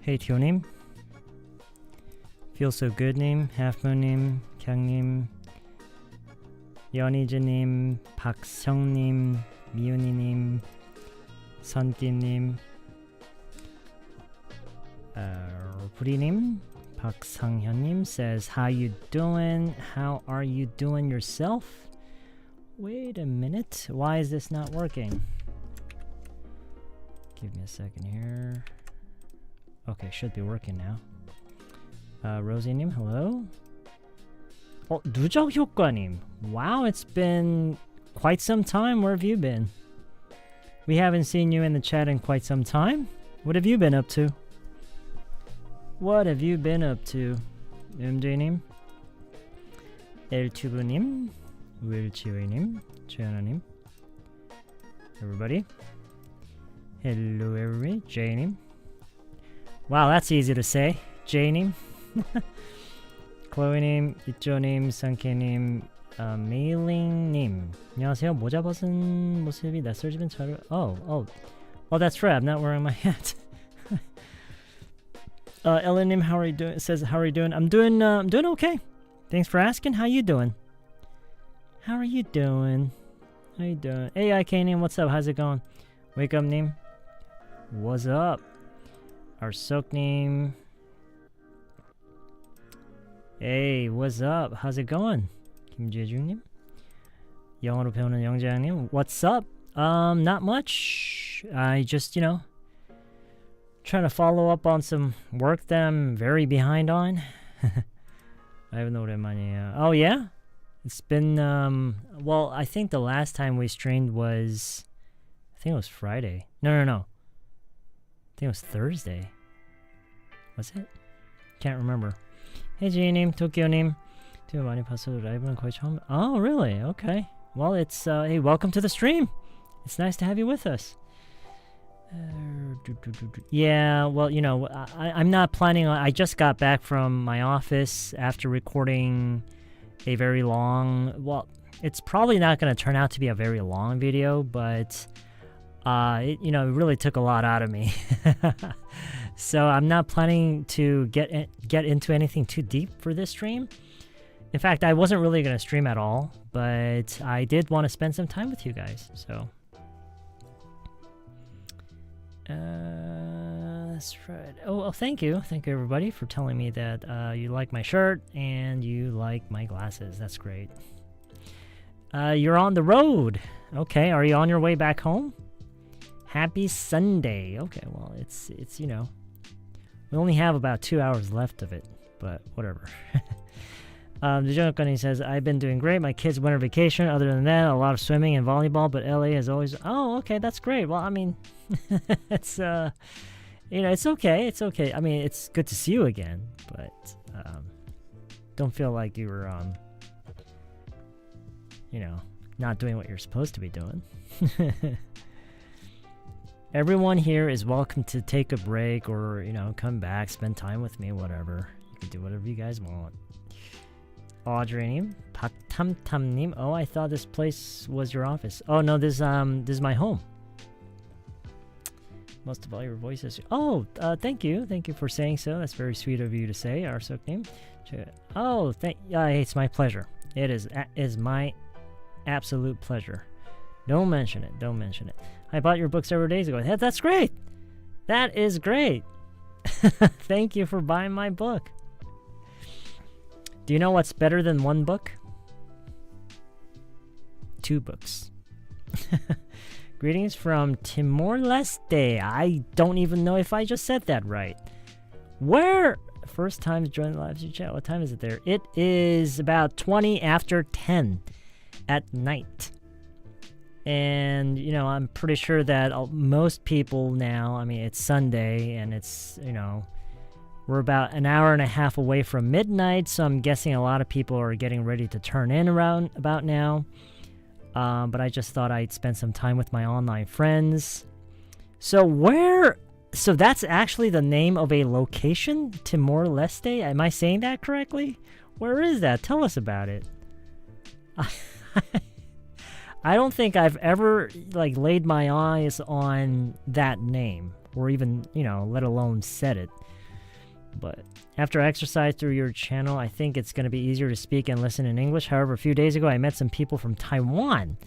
헤이티오님, Feel So Good님, halfmoon님, 캉님, 연희즈님, 박성님, 미윤이님, 선기님, 부리님, 박상현님 says, How you doing? How are you doing yourself? Wait a minute. Why is this not working? Give me a second here. Okay, should be working now. Rosie님, hello. 누적 효과님. Wow, it's been quite some time. Where have you been? We haven't seen you in the chat in quite some time. What have you been up to? What have you been up to? MJ님, 엘튜브님, 윌치웨님, 최하나님, everybody. Hello everybody. Jay님. Wow, that's easy to say. Jay님. Chloe님, 이조님, 상케님, 메일링님. 안녕하세요. 모자 벗은 모습이 낯설지만 잘... Oh, that's right. I'm not wearing my hat. Ellenim, how are you doing? Says, how are you doing? I'm doing okay. Thanks for asking. How you doing? How are you doing? How you doing? Hey, IK-님, what's up? How's it going? Wake up, 님. What's up? Arsok-님. Hey, what's up? How's it going? 김재중님. 영어로 배우는 영재양님. What's up? Not much. I just, trying to follow up on some work that I'm very behind on. I have no money. Oh yeah? It's been well, I think the last time we streamed was, I think it was Friday. No. I think it was Thursday. Was it? Can't remember. Hey 지희님, 도쿄님. 되게 많이 봤어도 라이브는 거의 처음. Oh really? Okay. Well, it's hey, welcome to the stream. It's nice to have you with us. Yeah, well, I'm not planning on... I just got back from my office after recording a very long... Well, it's probably not going to turn out to be a very long video, but it really took a lot out of me. So I'm not planning to get into anything too deep for this stream. In fact, I wasn't really going to stream at all, but I did want to spend some time with you guys, so... That's right. Oh, thank you. Thank you, everybody, for telling me that you like my shirt and you like my glasses. That's great. You're on the road. Okay, are you on your way back home? Happy Sunday. Okay, well, it's we only have about 2 hours left of it, but whatever. The says, I've been doing great. My kids' winter vacation. Other than that, a lot of swimming and volleyball, but LA is always... Oh, okay, that's great. Well, I mean, it's, it's okay. It's okay. I mean, it's good to see you again, but don't feel like you were, not doing what you're supposed to be doing. Everyone here is welcome to take a break or, come back, spend time with me, whatever. You can do whatever you guys want. Audrey님, 박탐탐님. Oh, I thought this place was your office. Oh no, this is my home. Most of all your voices. Oh, thank you for saying so. That's very sweet of you to say, Arsoknim. Oh, it's my pleasure. It is my absolute pleasure. Don't mention it. I bought your book several days ago. That's great. That is great. Thank you for buying my book. Do you know what's better than one book? 2 books. Greetings from Timor-Leste. I don't even know if I just said that right. Where? First time to join the live chat. What time is it there? It is about 20 after 10 at night. And, I'm pretty sure that most people now, I mean, it's Sunday and it's, we're about an hour and a half away from midnight, so I'm guessing a lot of people are getting ready to turn in around about now. But I just thought I'd spend some time with my online friends. So that's actually the name of a location? Timor-Leste? Am I saying that correctly? Where is that? Tell us about it. I don't think I've ever laid my eyes on that name or even, let alone said it. But after exercise through your channel, I think it's going to be easier to speak and listen in English. However, a few days ago, I met some people from Taiwan,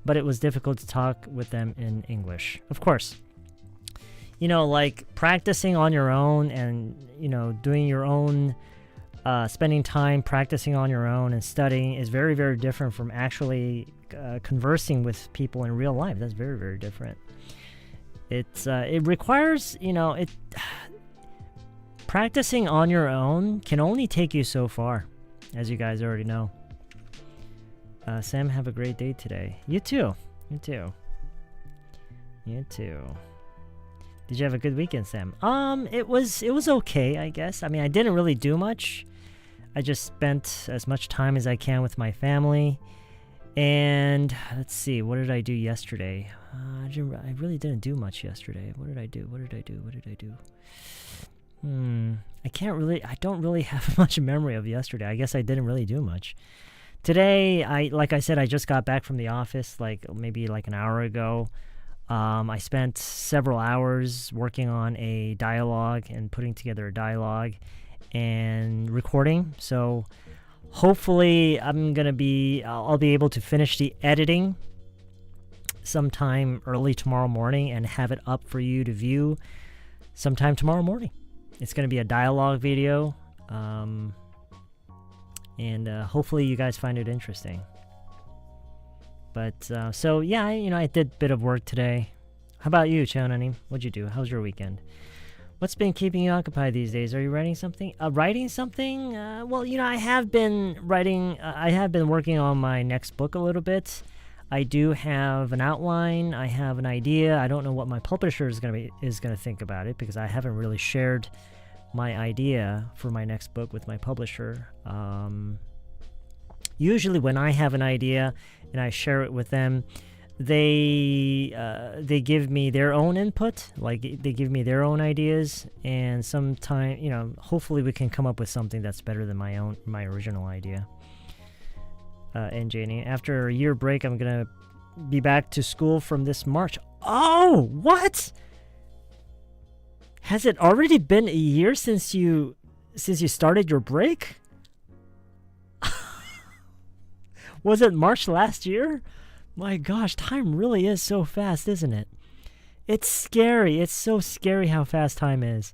but it was difficult to talk with them in English. Of course, you know, like practicing on your own and, you know, doing your own, spending time practicing on your own and studying is very, very different from actually conversing with people in real life. That's very, very different. It requires, you know, practicing on your own can only take you so far, as you guys already know. Sam, have a great day today. You too. You too. You too. Did you have a good weekend, Sam? It was okay, I guess. I mean, I didn't really do much. I just spent as much time as I can with my family. And let's see, what did I do yesterday? I really didn't do much yesterday. What did I do? I don't really have much memory of yesterday. I guess I didn't really do much. Today, like I said, I just got back from the office maybe an hour ago. I spent several hours working on a dialogue and putting together a dialogue and recording. So hopefully I'll be able to finish the editing sometime early tomorrow morning and have it up for you to view sometime tomorrow morning. It's going to be a dialogue video, and hopefully you guys find it interesting. But so yeah, I did a bit of work today. How about you, Cheonani? What'd you do? How's your weekend? What's been keeping you occupied these days? Are you writing something? Well, I have been writing. I have been working on my next book a little bit. I do have an outline. I have an idea. I don't know what my publisher is gonna think about it because I haven't really shared my idea for my next book with my publisher. Usually, when I have an idea and I share it with them, they give me their own input. Like they give me their own ideas, and sometime, hopefully we can come up with something that's better than my original idea. And Janie, after a year break, I'm gonna be back to school from this March. Oh, what? Has it already been a year since you started your break? Was it March last year? My gosh, time really is so fast, isn't it? It's scary. It's so scary how fast time is.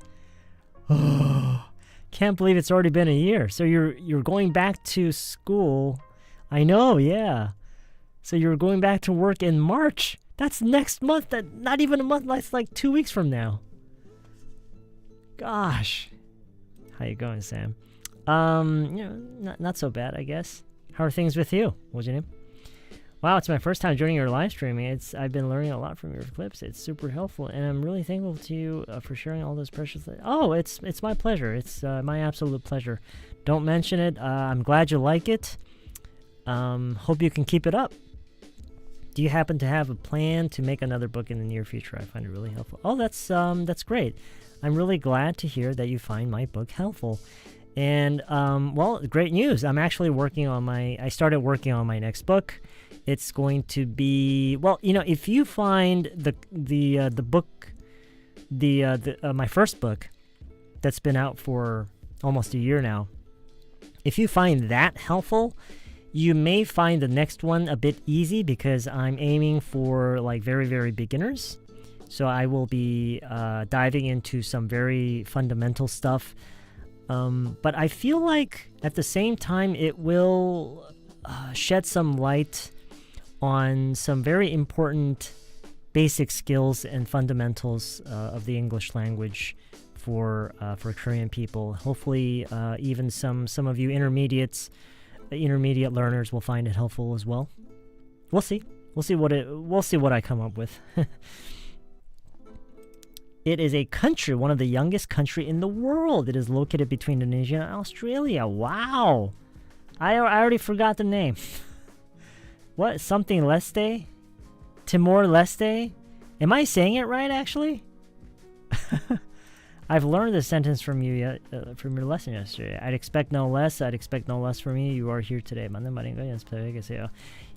Oh, can't believe it's already been a year. So you're going back to school. I know, yeah. So you're going back to work in March. That's next month. Not even a month. That's like 2 weeks from now. Gosh. How you going, Sam? Not so bad, I guess. How are things with you? What's your name? Wow, it's my first time joining your live streaming. I've been learning a lot from your clips. It's super helpful, and I'm really thankful to you for sharing all those precious. Oh, it's my pleasure. It's my absolute pleasure. Don't mention it. I'm glad you like it. Hope you can keep it up. Do you happen to have a plan to make another book in the near future? I find it really helpful. Oh, that's great. I'm really glad to hear that you find my book helpful. And well, great news. I'm actually I started working on my next book. It's going to be, well, if you find the book, my first book that's been out for almost a year now, if you find that helpful, you may find the next one a bit easy because I'm aiming for very, very beginners. So I will be diving into some very fundamental stuff. But I feel like at the same time it will shed some light on some very important basic skills and fundamentals of the English language for Korean people. Hopefully, even some of you intermediate learners will find it helpful as well. We'll see. We'll see what I come up with. It is a country, one of the youngest country in the world. It is located between Indonesia and Australia. Wow. I already forgot the name. What? Something Leste? Timor-Leste? Am I saying it right, actually? I've learned this sentence from you from your lesson yesterday. I'd expect no less. I'd expect no less from you. You are here today.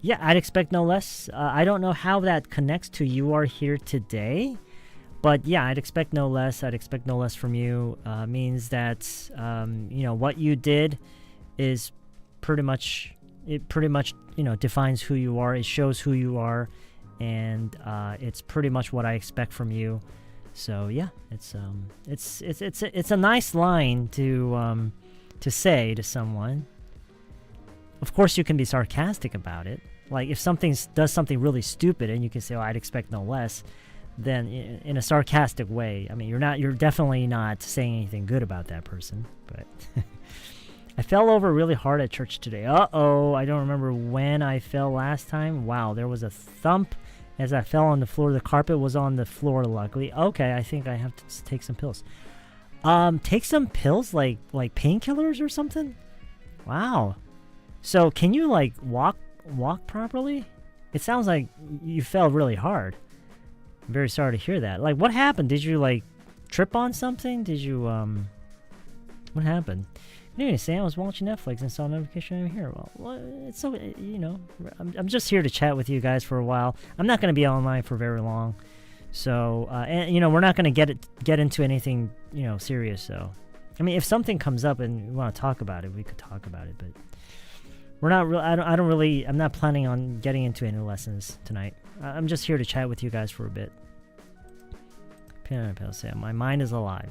Yeah, I'd expect no less. I don't know how that connects to you are here today. But yeah, I'd expect no less. I'd expect no less from you. Means that what you did is pretty much defines who you are. It shows who you are, and it's pretty much what I expect from you. So yeah, it's a nice line to say to someone. Of course, you can be sarcastic about it. Like if something does something really stupid, and you can say, "Oh, I'd expect no less," then in a sarcastic way. I mean, you're definitely not saying anything good about that person. But I fell over really hard at church today. Uh-oh, I don't remember when I fell last time. Wow, there was a thump as I fell on the floor. The carpet was on the floor, luckily. Okay, I think I have to take some pills. Take some pills like painkillers or something? Wow. So can you like walk properly? It sounds like you fell really hard. I'm very sorry to hear that. Like, what happened? Did you like trip on something? Did you what happened? Anyway, Sam, I was watching Netflix and saw a notification over here. Well, it's so I'm just here to chat with you guys for a while. I'm not going to be online for very long, so and we're not going to get into anything serious. So, I mean, if something comes up and we want to talk about it, we could talk about it. But we're not real. I'm not planning on getting into any lessons tonight. I'm just here to chat with you guys for a bit. My mind is alive.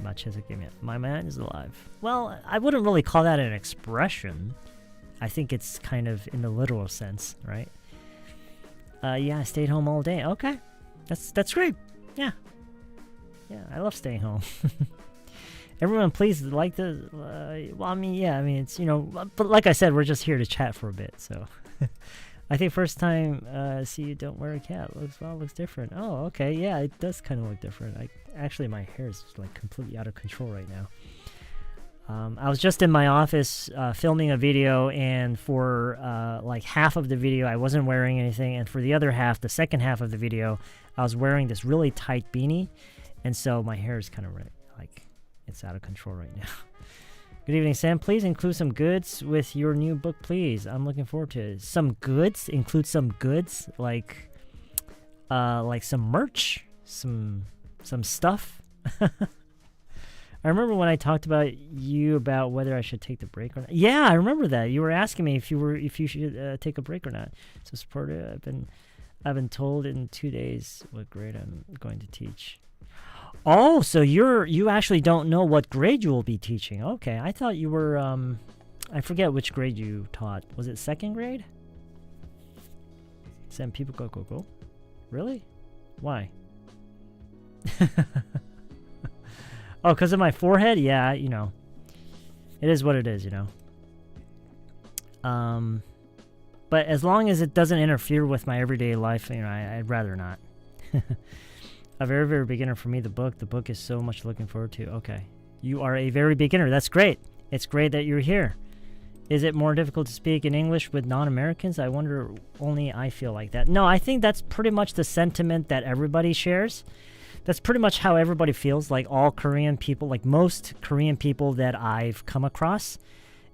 My mind is alive. Well, I wouldn't really call that an expression. I think it's kind of in the literal sense, right? Yeah, I stayed home all day. Okay, that's great. Yeah, I love staying home. Everyone, please like the. It's but like I said, we're just here to chat for a bit. So, I think first time see you don't wear a cap. Looks different. Oh, okay, yeah, it does kind of look different. Actually, my hair is like completely out of control right now. I was just in my office filming a video, and for like half of the video, I wasn't wearing anything, and for the other half, the second half of the video, I was wearing this really tight beanie, and so my hair is kind of like it's out of control right now. Good evening, Sam. Please include some goods with your new book, please. I'm looking forward to it. Some goods? Include some goods? Like some merch? Some stuff? I remember when I talked about whether I should take the break or not. Yeah, I remember that. You were asking me if you should take a break or not. So supportive. I've been told in 2 days what grade I'm going to teach. Oh, so you actually don't know what grade you will be teaching. Okay, I thought you were I forget which grade you taught. Was it second grade? Send people go. Really? Why? Oh, because of my forehead? Yeah, it is what it is, But as long as it doesn't interfere with my everyday life, I'd rather not. A very, very beginner for me, the book is so much looking forward to. Okay. You are a very beginner. That's great. It's great that you're here. Is it more difficult to speak in English with non-Americans? I wonder, only I feel like that. No, I think that's pretty much the sentiment that everybody shares. That's pretty much how everybody feels, like all Korean people, like most Korean people that I've come across,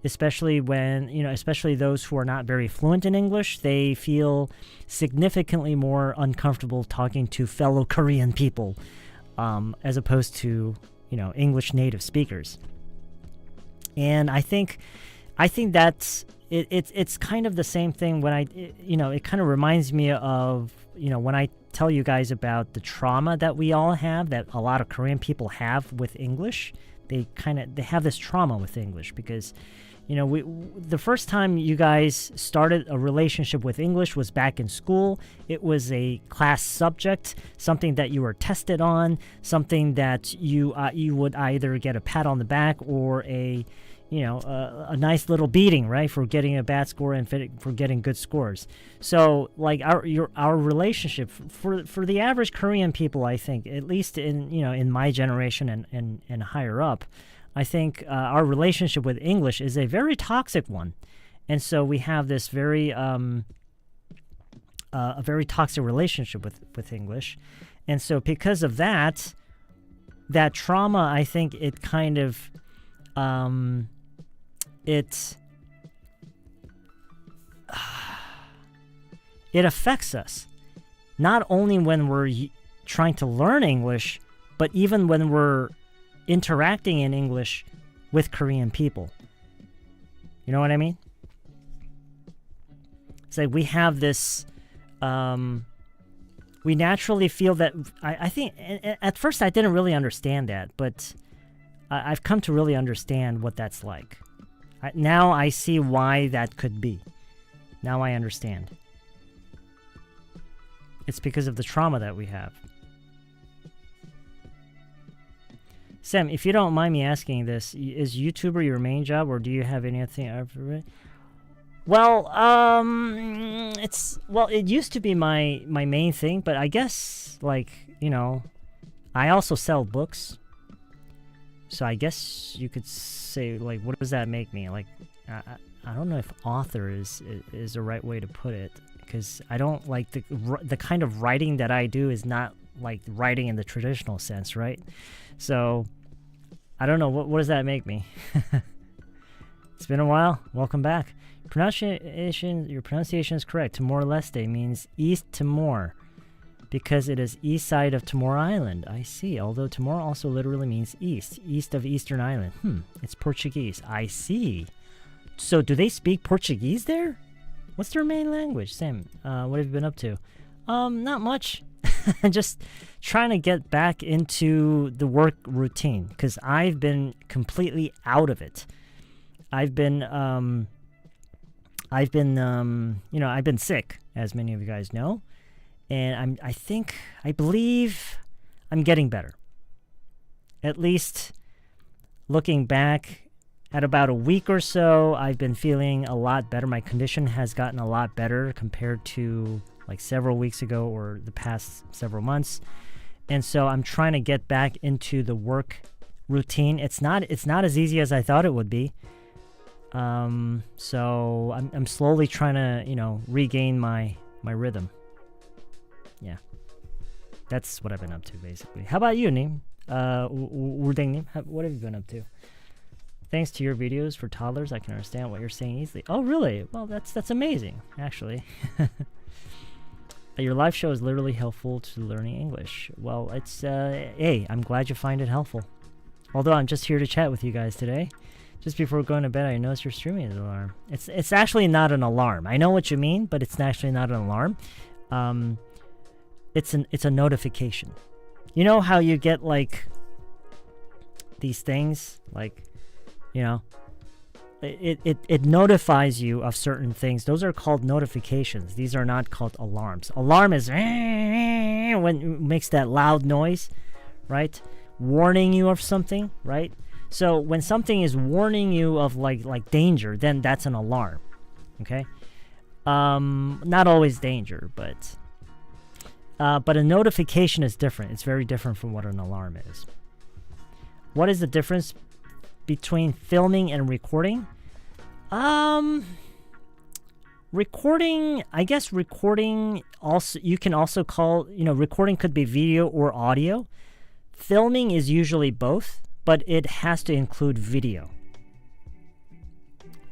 especially especially those who are not very fluent in English, they feel significantly more uncomfortable talking to fellow Korean people, as opposed to, English native speakers. And I think that's it's kind of the same thing when it kind of reminds me of, when I tell you guys about the trauma that we all have, that a lot of Korean people have with English. They have this trauma with English because, the first time you guys started a relationship with English was back in school. It was a class subject, something that you were tested on, something that you would either get a pat on the back or a nice little beating, right, for getting a bad score and for getting good scores. So, like our relationship for the average Korean people, I think, at least in my generation and higher up, I think our relationship with English is a very toxic one, and so we have this very a very toxic relationship with English, and so because of that trauma, I think it kind of it affects us, not only when we're trying to learn English, but even when we're interacting in English with Korean people. You know what I mean? It's like we have this, we naturally feel that, I think, at first I didn't really understand that, but I've come to really understand what that's like. Now I see why that could be. Now I understand. It's because of the trauma that we have. Sam, if you don't mind me asking this, is YouTuber your main job, or do you have anything? Well, it used to be my main thing, but I guess, like, you know, I also sell books. So I guess you could say, like, what does that make me? Like, I don't know if author is the right way to put it, because I don't like the kind of writing that I do is not like writing in the traditional sense, right? So I don't know, what does that make me? It's been a while. Welcome back. Your pronunciation is correct. Timor-Leste means East Timor, because it is east side of Timor Island. I see. Although Timor also literally means east of Eastern Island. It's Portuguese. I see. So do they speak Portuguese there? What's their main language? Sam, what have you been up to? Not much. Just trying to get back into the work routine, because I've been completely out of it. I've been sick, as many of you guys know. And I believe I'm getting better. At least looking back at about a week or so, I've been feeling a lot better. My condition has gotten a lot better compared to like several weeks ago or the past several months. And so I'm trying to get back into the work routine. It's not as easy as I thought it would be. So I'm slowly trying to, you know, regain my rhythm. Yeah, that's what I've been up to, basically. How about you, Nim? Urdeng-nim, what have you been up to? Thanks to your videos for toddlers, I can understand what you're saying easily. Oh, really? Well, that's amazing, actually. Your live show is literally helpful to learning English. Well, it's, hey, I'm glad you find it helpful. Although I'm just here to chat with you guys today. Just before going to bed, I noticed you're streaming an alarm. It's actually not an alarm. I know what you mean, but it's actually not an alarm. It's a notification. You know how you get like these things, like, you know, it notifies you of certain things. Those are called notifications. These are not called alarms. Alarm is when it makes that loud noise, right? Warning you of something, right? So when something is warning you of like danger, then that's an alarm. Okay? Not always danger, but a notification is different. It's very different from what an alarm is. What is the difference between filming and recording? Recording, I guess recording also, you can also call, you know, recording could be video or audio. Filming is usually both, but it has to include video.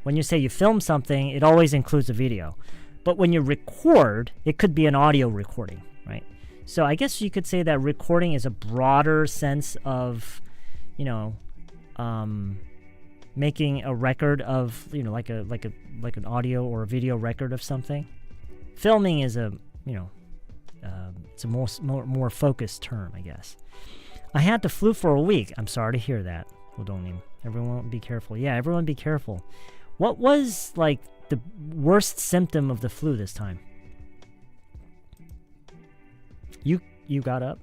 When you say you film something, it always includes a video. But when you record, it could be an audio recording, right? So I guess you could say that recording is a broader sense of, you know, making a record of, you know, like an audio or a video record of something. Filming is a, you know, it's a more focused term, I guess. I had the flu for a week. I'm sorry to hear that. Everyone be careful. Yeah, everyone be careful. What was like the worst symptom of the flu this time? You got up?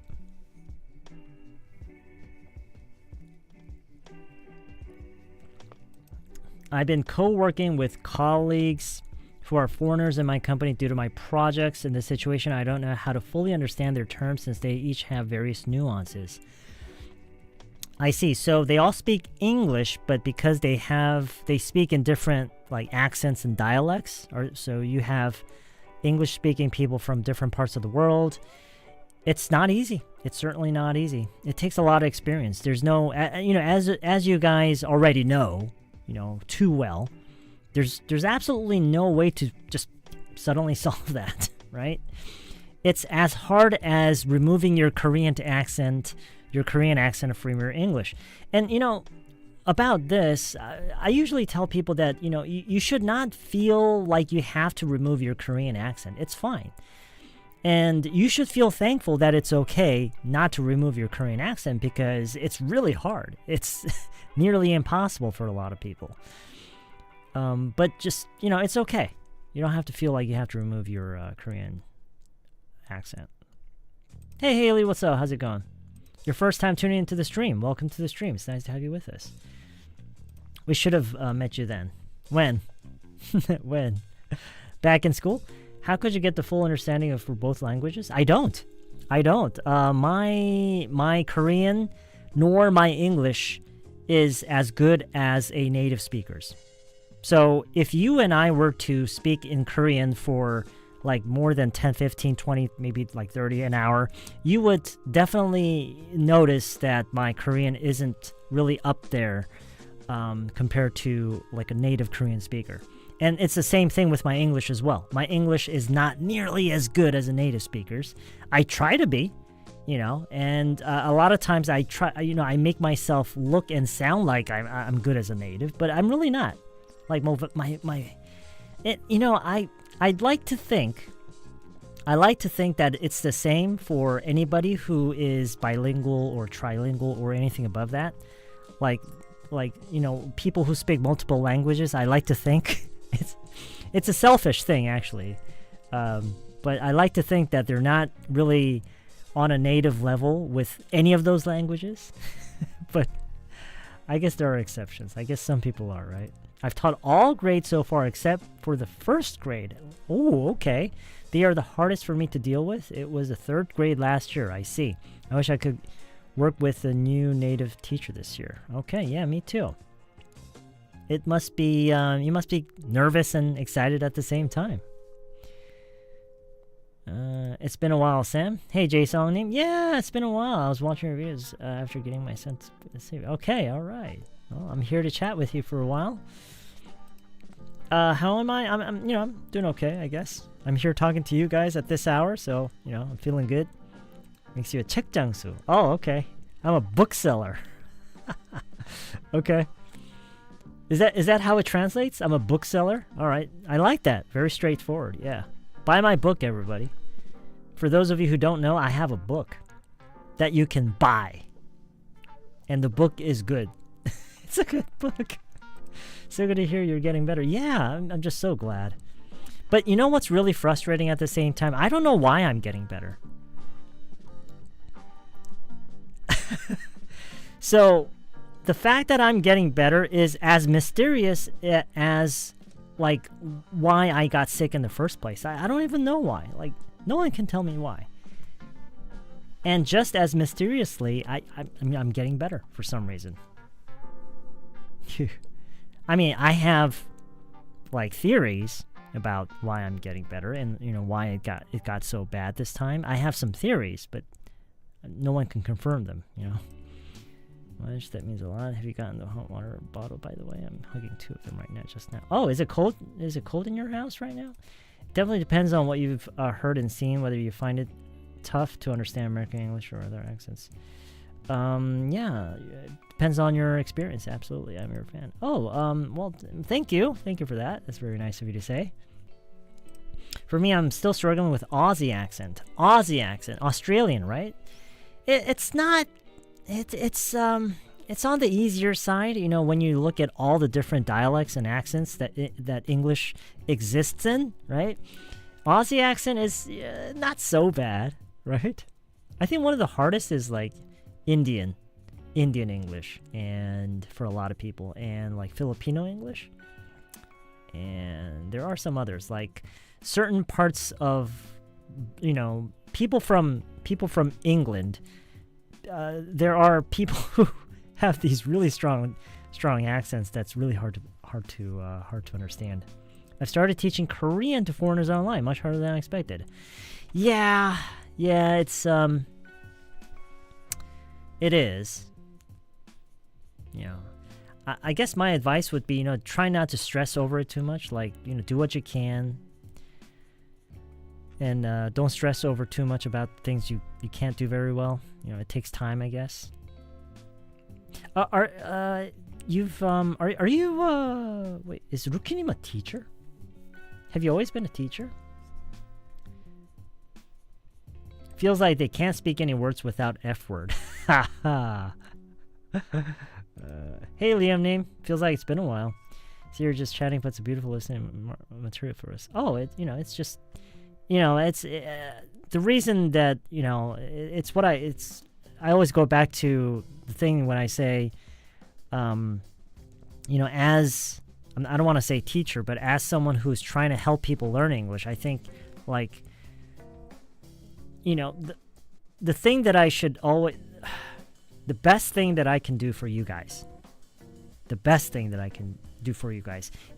I've been co-working with colleagues who are foreigners in my company due to my projects. In this situation, I don't know how to fully understand their terms since they each have various nuances. I see. So they all speak English, but because they speak in different like accents and dialects. So you have English-speaking people from different parts of the world. It's not easy. It's certainly not easy. It takes a lot of experience. There's no, you know, as you guys already know, you know, too well, there's absolutely no way to just suddenly solve that, right? It's as hard as removing your Korean accent your Korean accent from your English. And, about this, I usually tell people that, you should not feel like you have to remove your Korean accent. It's fine. And you should feel thankful that it's okay not to remove your Korean accent because it's really hard. It's nearly impossible for a lot of people. But just, it's okay. You don't have to feel like you have to remove your Korean accent. Hey, Haley, what's up? How's it going? Your first time tuning into the stream. Welcome to the stream. It's nice to have you with us. We should have met you then. When? When? Back in school? How could you get the full understanding of for both languages? I don't. My Korean nor my English is as good as a native speaker's. So if you and I were to speak in Korean for like more than 10, 15, 20, maybe like 30 an hour, you would definitely notice that my Korean isn't really up there compared to like a native Korean speaker. And it's the same thing with my English as well. My English is not nearly as good as a native speaker's. I try to be, and a lot of times I try, I make myself look and sound like I'm good as a native, but I'm really not. Like I'd like to think that it's the same for anybody who is bilingual or trilingual or anything above that. Like people who speak multiple languages, I like to think it's a selfish thing actually. But I like to think that they're not really on a native level with any of those languages. But I guess there are exceptions. I guess some people are, right? I've taught all grades so far except for the first grade. Oh, okay. They are the hardest for me to deal with. It was the third grade last year. I see. I wish I could work with a new native teacher this year. Okay, yeah, me too. It must be, you must be nervous and excited at the same time. It's been a while, Sam. Hey, J-Songnim. Yeah, it's been a while. I was watching reviews after getting my sense. Okay, all right. Well, I'm here to chat with you for a while. How am I? I'm doing okay, I guess. I'm here talking to you guys at this hour, so, I'm feeling good. Makes you a 책장수. Oh, okay. I'm a bookseller. Okay. Is that how it translates? I'm a bookseller? All right. I like that. Very straightforward. Yeah. Buy my book, everybody. For those of you who don't know, I have a book that you can buy. And the book is good. It's a good book. So good to hear you're getting better. Yeah, I'm just so glad. But you know what's really frustrating at the same time? I don't know why I'm getting better. So the fact that I'm getting better is as mysterious as like why I got sick in the first place. I don't even know why. Like no one can tell me why. And just as mysteriously, I'm getting better for some reason. I mean, I have like theories about why I'm getting better and why it got so bad this time. I have some theories, but no one can confirm them, Much, that means a lot. Have you gotten the hot water bottle, by the way? I'm hugging 2 of them right now, just now. Oh, is it cold? Is it cold in your house right now? It definitely depends on what you've heard and seen, whether you find it tough to understand American English or other accents. Yeah, it depends on your experience. Absolutely, I'm your fan. Oh, well, thank you for that. That's very nice of you to say. For me, I'm still struggling with Aussie accent, Australian, right? It's not. It's on the easier side, when you look at all the different dialects and accents that English exists in, right? Aussie accent is not so bad, right? I think one of the hardest is like Indian English, and for a lot of people, and like Filipino English, and there are some others like certain parts of people from England. There are people who have these really strong accents that's really hard to understand. I've started teaching Korean to foreigners online, much harder than I expected. Yeah, it's it is. I guess my advice would be, try not to stress over it too much. Like, do what you can. And don't stress over too much about things you can't do very well. You know, it takes time, I guess. Are you wait, is Rukinim a teacher? Have you always been a teacher? Feels like they can't speak any words without F word. Haha. Hey Liam name. Feels like it's been a while. So you're just chatting, but it's a beautiful listening material for us. Oh, it's just, it's the reason that, it's what I always go back to the thing when I say, as, I don't want to say teacher, but as someone who's trying to help people learn English, I think, like, the thing that I should always, the best thing that I can do for you guys,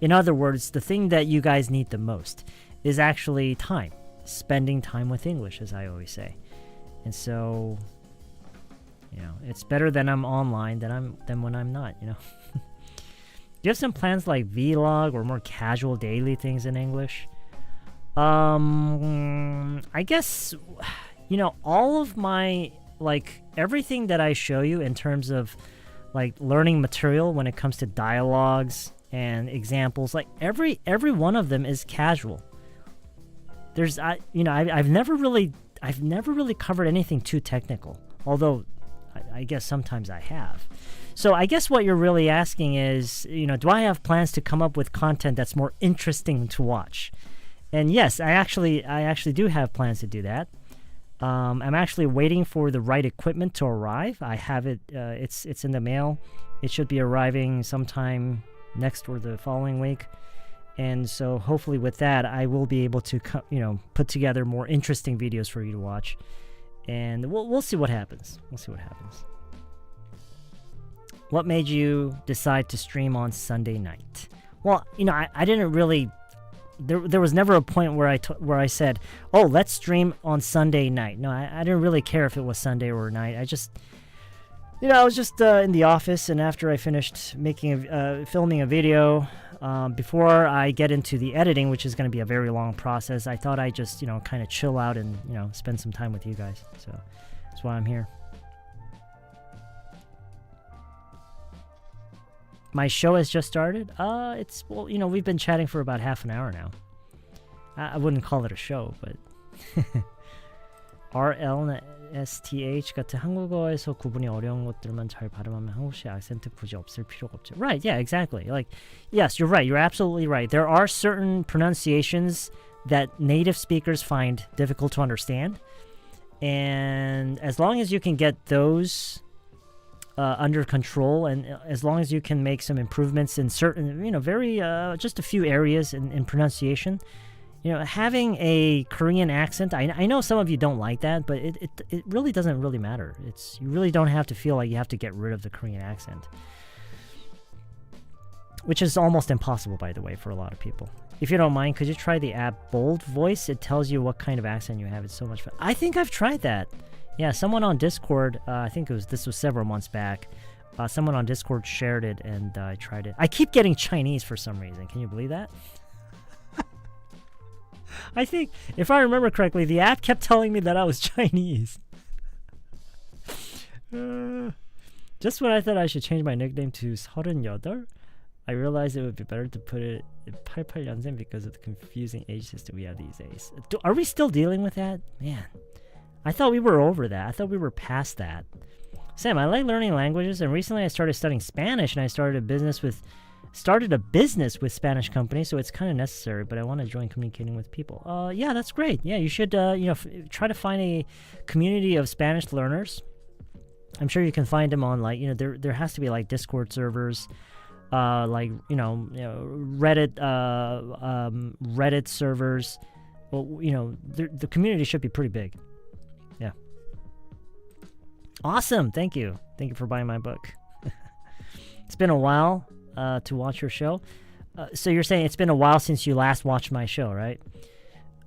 in other words, the thing that you guys need the most is actually time, spending time with English, as I always say. And so, it's better that I'm online than when I'm not, Do you have some plans like vlog or more casual daily things in English? I guess, all of my, like, everything that I show you in terms of, like, learning material when it comes to dialogues and examples, like, every one of them is casual. There's, I've never really covered anything too technical, although I guess sometimes I have. So I guess what you're really asking is, do I have plans to come up with content that's more interesting to watch? And yes, I actually do have plans to do that. I'm actually waiting for the right equipment to arrive. I have it. It's in the mail. It should be arriving sometime next or the following week. And so hopefully with that, I will be able to put together more interesting videos for you to watch. And we'll see what happens. What made you decide to stream on Sunday night? Well, I didn't really. There was never a point where I said, "Oh, let's stream on Sunday night." No, I didn't really care if it was Sunday or night. I just, I was just in the office, and after I finished filming a video, before I get into the editing, which is going to be a very long process, I thought I'd just, kind of chill out and, spend some time with you guys. So that's why I'm here. My show has just started. We've been chatting for about half an hour now. I wouldn't call it a show, but RL나 STH 같은 한국어에서 구분이 어려운 것들만 잘 발음하면 한국식 악센트 굳이 없을 필요가 없죠. Right, yeah, exactly. Like, yes, you're right. You're absolutely right. There are certain pronunciations that native speakers find difficult to understand, and as long as you can get those under control, and as long as you can make some improvements in certain, just a few areas in pronunciation, having a Korean accent, I know some of you don't like that, but it really doesn't really matter. You really don't have to feel like you have to get rid of the Korean accent, which is almost impossible, by the way, for a lot of people. If you don't mind, could you try the app Bold Voice? It tells you what kind of accent you have. It's so much fun. I think I've tried that. Yeah, someone on Discord, I think this was several months back, someone on Discord shared it, and I tried it. I keep getting Chinese for some reason. Can you believe that? I think, if I remember correctly, the app kept telling me that I was Chinese. Just when I thought I should change my nickname to 38, I realized it would be better to put it in 88년생 because of the confusing age system we have these days. Are we still dealing with that? Man. I thought we were over that. I thought we were past that. Sam, I like learning languages, and recently I started studying Spanish, and I started a business with Spanish companies, so it's kind of necessary, but I want to join communicating with people. Yeah, that's great. Yeah, you should, try to find a community of Spanish learners. I'm sure you can find them on, like, there has to be, like, Discord servers, Reddit servers. Well, the community should be pretty big. Yeah. Awesome. Thank you for buying my book. It's been a while to watch your show. So you're saying it's been a while since you last watched my show, right?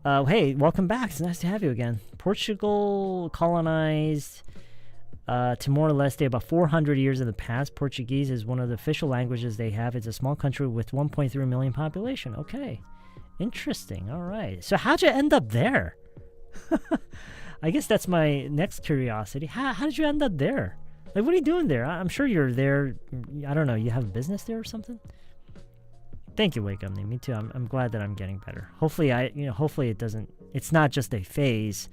Hey, welcome back. It's nice to have you again. Portugal colonized Timor-Leste about 400 years in the past. Portuguese is one of the official languages they have. It's a small country with 1.3 million population. Okay. Interesting. All right. So how'd you end up there? I guess that's my next curiosity. How did you end up there? Like, what are you doing there? I'm sure you're there. I don't know. You have a business there or something? Thank you, Wake Up Me. Me too. I'm glad that I'm getting better. Hopefully, hopefully it doesn't. It's not just a phase,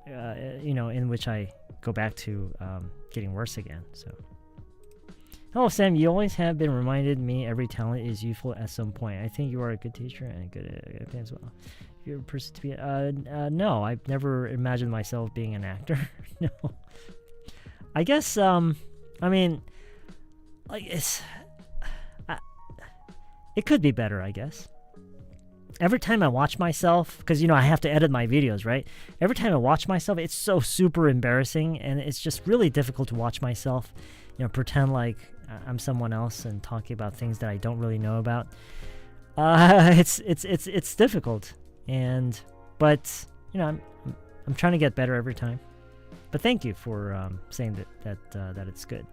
in which I go back to getting worse again. So, hello, Sam. You always have been reminded me every talent is useful at some point. I think you are a good teacher and good at acting as well. You're a person to be. No, I've never imagined myself being an actor. No. I guess. I mean, like it could be better, I guess. Every time I watch myself, because, I have to edit my videos, right? Every time I watch myself, it's so super embarrassing, and it's just really difficult to watch myself, pretend like I'm someone else and talking about things that I don't really know about. It's difficult, but I'm trying to get better every time. But thank you for saying that it's good.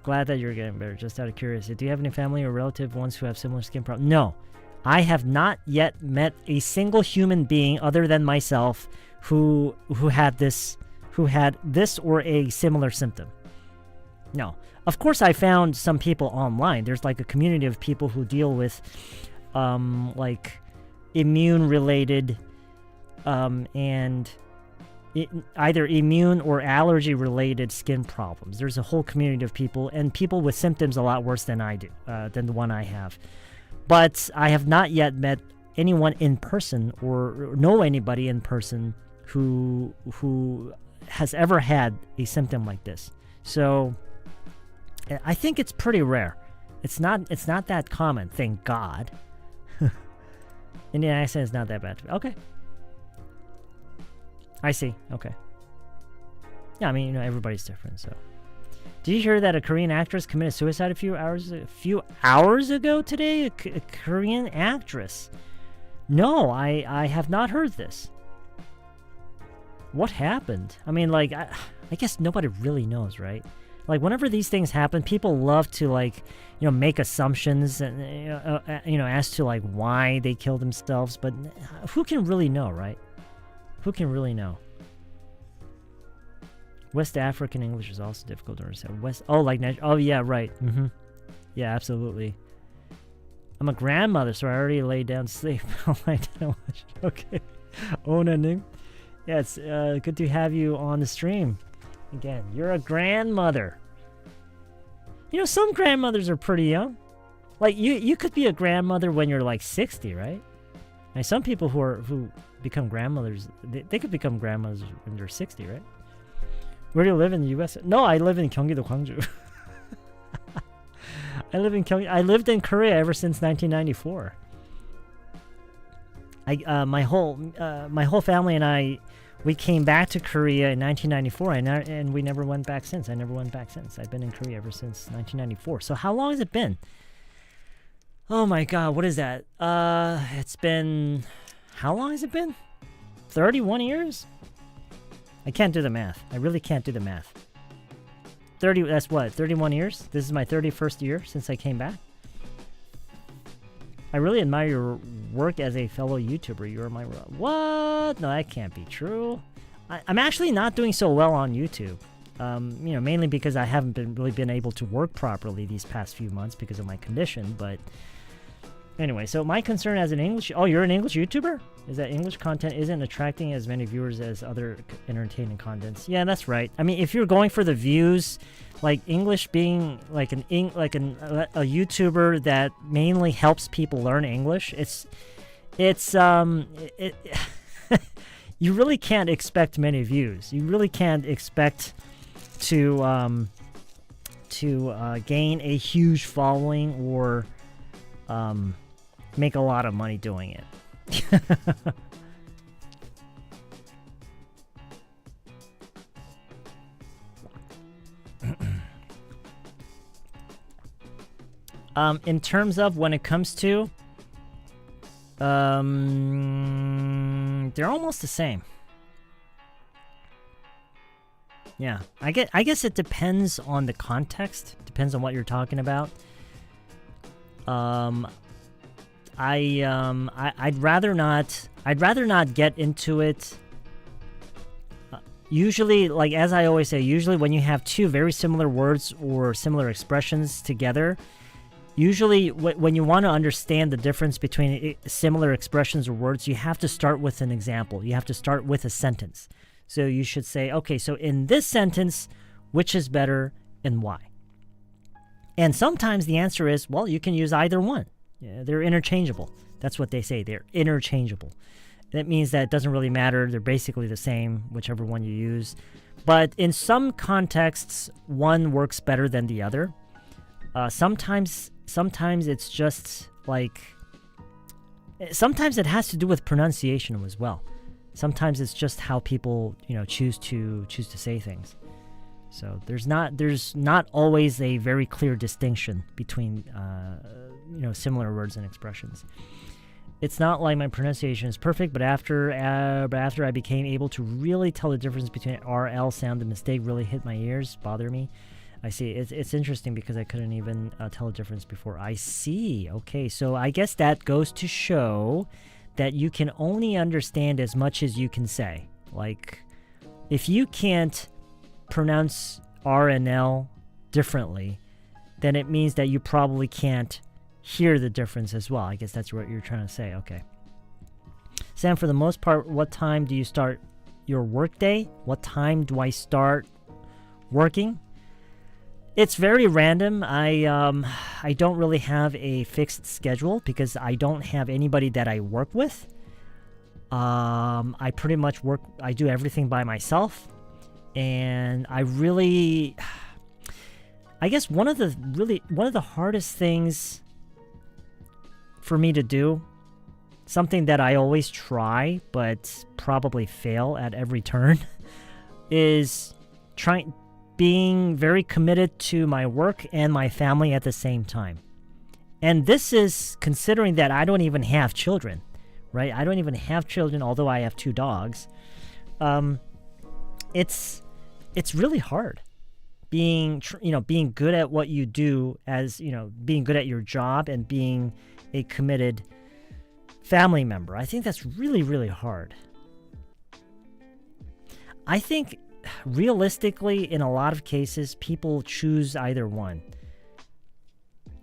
Glad that you're getting better. Just out of curiosity, do you have any family or relative ones who have similar skin problems? No, I have not yet met a single human being other than myself who had this or a similar symptom. No, of course I found some people online. There's like a community of people who deal with like immune related and either immune or allergy related skin problems. There's a whole community of people, and people with symptoms a lot worse than I do, than the one I have. But I have not yet met anyone in person or know anybody in person who has ever had a symptom like this. So I think it's pretty rare. It's not that common, thank God. Indian accent is not that bad. Okay. I see. Okay. Yeah, I mean, everybody's different, so. Did you hear that a Korean actress committed suicide a few hours ago today? A Korean actress. No, I have not heard this. What happened? I mean, like, I guess nobody really knows, right? Like, whenever these things happen, people love to, like, make assumptions and, as to, like, why they killed themselves. But who can really know, right? Who can really know? West African English is also difficult to understand. Oh, yeah, right. Yeah, absolutely. I'm a grandmother, so I already laid down to sleep. Okay. Onaning. Yeah, it's good to have you on the stream. Again, you're a grandmother. Some grandmothers are pretty young. Like, you could be a grandmother when you're like 60, right? And some people who become grandmothers, they could become grandmothers when they're 60, right? Where do you live in the U.S.? No, I live in Gyeonggi-do, Gwangju. I lived in Korea ever since 1994. My whole family and I, we came back to Korea in 1994, and we never went back since. I never went back since. I've been in Korea ever since 1994. So how long has it been? Oh my God, what is that? It's been... How long has it been? 31 years? I can't do the math. I really can't do the math. That's what, 31 years? This is my 31st year since I came back. I really admire your work as a fellow YouTuber. You're my... What? No, that can't be true. I'm actually not doing so well on YouTube. Mainly because I haven't really been able to work properly these past few months because of my condition, but... Anyway, so my concern as an English... Oh, you're an English YouTuber? Is that English content isn't attracting as many viewers as other entertaining contents? Yeah, that's right. I mean, if you're going for the views, like English being like a YouTuber that mainly helps people learn English, you really can't expect many views. You really can't expect to gain a huge following or make a lot of money doing it. In terms of when it comes to they're almost the same. Yeah, I guess it depends on the context. Depends on what you're talking about. I'd rather not get into it. Usually, like as I always say, usually when you have two very similar words or similar expressions together, usually when you want to understand the difference between similar expressions or words, you have to start with an example. You have to start with a sentence. So you should say, okay, so in this sentence, which is better and why? And sometimes the answer is, well, you can use either one. Yeah, they're interchangeable. That's what they say. They're interchangeable. That means that it doesn't really matter. They're basically the same, whichever one you use. But in some contexts, one works better than the other. Sometimes it's just like... Sometimes it has to do with pronunciation as well. Sometimes it's just how people, choose to say things. So there's not always a very clear distinction between similar words and expressions. It's not like my pronunciation is perfect, but after I became able to really tell the difference between RL sound, the mistake really hit my ears, bother me. I see. It's interesting because I couldn't even tell the difference before. I see. Okay, so I guess that goes to show that you can only understand as much as you can say. Like, if you can't pronounce R and L differently, then it means that you probably can't hear the difference as well. I guess that's what you're trying to say. Okay. Sam, for the most part, what time do you start your workday? What time do I start working? It's very random. I don't really have a fixed schedule because I don't have anybody that I work with. I pretty much I do everything by myself. And I guess one of the hardest things for me to do, something that I always try but probably fail at every turn, is being very committed to my work and my family at the same time. And this is considering that I don't even have children, right? I don't even have children, although I have 2 dogs. It's really hard being good at what you do, as being good at your job and being a committed family member. I think that's really, really hard. I think realistically, in a lot of cases, people choose either one.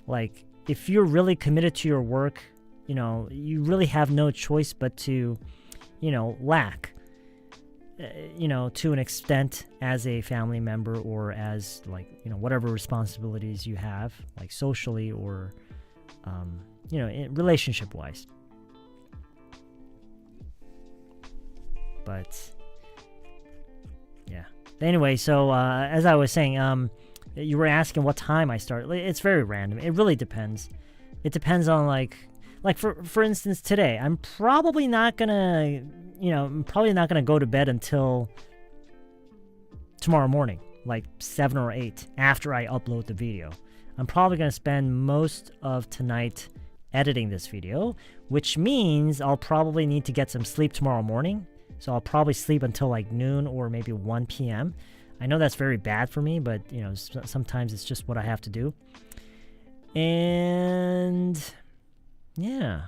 Like, if you're really committed to your work, you really have no choice but to, lack, to an extent as a family member or as, like, whatever responsibilities you have, like socially or, relationship-wise. But... yeah. Anyway, so as I was saying, you were asking what time I start. It's very random. It really depends. It depends on like for instance today, I'm probably not gonna go to bed until tomorrow morning, like 7 or 8 after I upload the video. I'm probably gonna spend most of tonight editing this video, which means I'll probably need to get some sleep tomorrow morning. So I'll probably sleep until like noon or maybe 1 p.m. I know that's very bad for me, but sometimes it's just what I have to do. And yeah.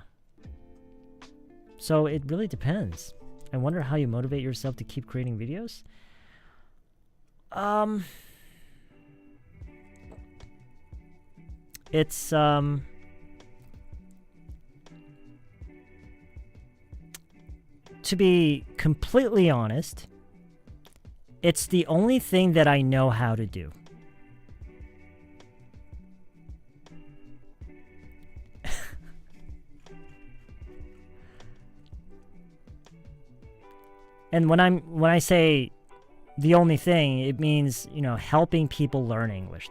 So it really depends. I wonder how you motivate yourself to keep creating videos. It's to be completely honest, it's the only thing that I know how to do. And when I say the only thing, it means, helping people learn English.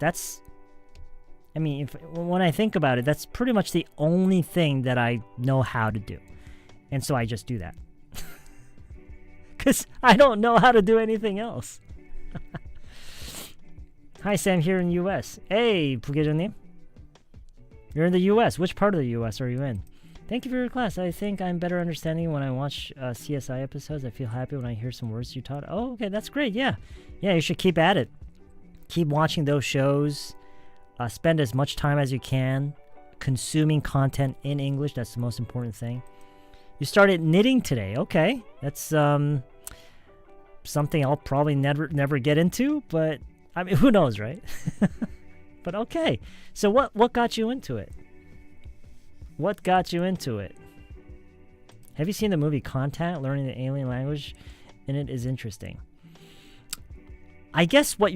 When I think about it, that's pretty much the only thing that I know how to do. And so I just do that. Because I don't know how to do anything else. Hi, Sam, here in the U.S. Hey, 부계장님. You're in the U.S. Which part of the U.S. are you in? Thank you for your class. I think I'm better understanding when I watch CSI episodes. I feel happy when I hear some words you taught. Oh, okay, that's great. Yeah, you should keep at it. Keep watching those shows. Spend as much time as you can consuming content in English. That's the most important thing. You started knitting today. Okay, that's something I'll probably never get into, but I mean, who knows, right? But okay. So what got you into it? What got you into it? Have you seen the movie Contact? Learning the alien language in it is interesting. I guess what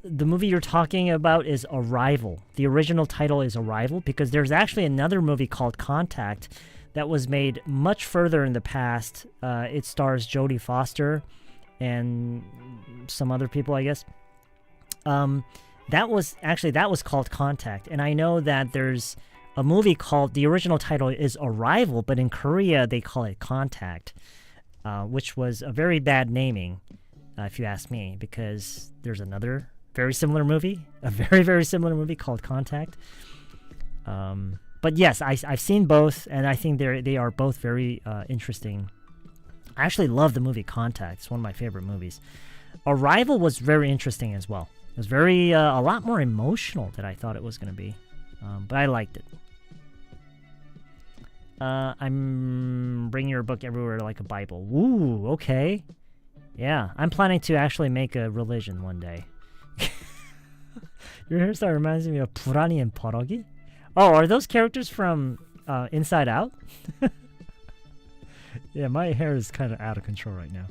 the movie you're talking about is Arrival. The original title is Arrival because there's actually another movie called Contact that was made much further in the past. It stars Jodie Foster and some other people, I guess. That was called Contact, and I know that there's a movie called, the original title is Arrival, but in Korea they call it Contact, which was a very bad naming, if you ask me, because there's another very similar movie, a very, very similar movie called Contact. But yes, I've seen both, and I think they are both very interesting. I actually love the movie Contact. It's one of my favorite movies. Arrival was very interesting as well. It was very a lot more emotional than I thought it was going to be, but I liked it. I'm bringing your book everywhere like a Bible. Ooh, okay. Yeah, I'm planning to actually make a religion one day. Your hairstyle reminds me of 불안이 and 버럭이. Oh, are those characters from Inside Out? Yeah, my hair is kind of out of control right now.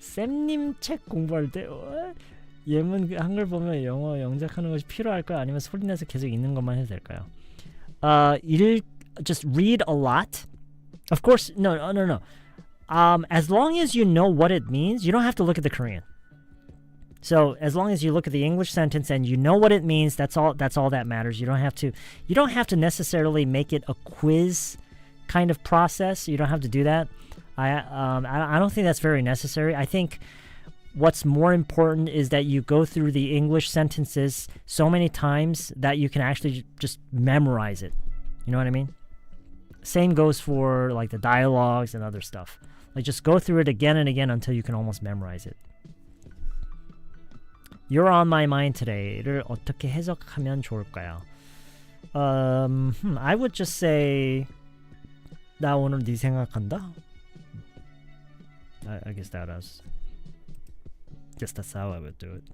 쌤님 책 공부할 때 예문 한글 보면 영어 영작하는 것이 필요할까요? 아니면 소리내서 계속 읽는 것만 해도 될까요? Just read a lot. Of course, no. As long as you know what it means, you don't have to look at the Korean. So as long as you look at the English sentence and you know what it means, that's all that matters. You don't have to necessarily make it a quiz kind of process. You don't have to do that. I don't think that's very necessary. I think what's more important is that you go through the English sentences so many times that you can actually just memorize it. You know what I mean? Same goes for like the dialogues and other stuff. Like just go through it again and again until you can almost memorize it. You're on my mind today를 어떻게 해석하면 좋을까요? I would just say 나 오늘 네 생각한다. I guess that's how I would do it.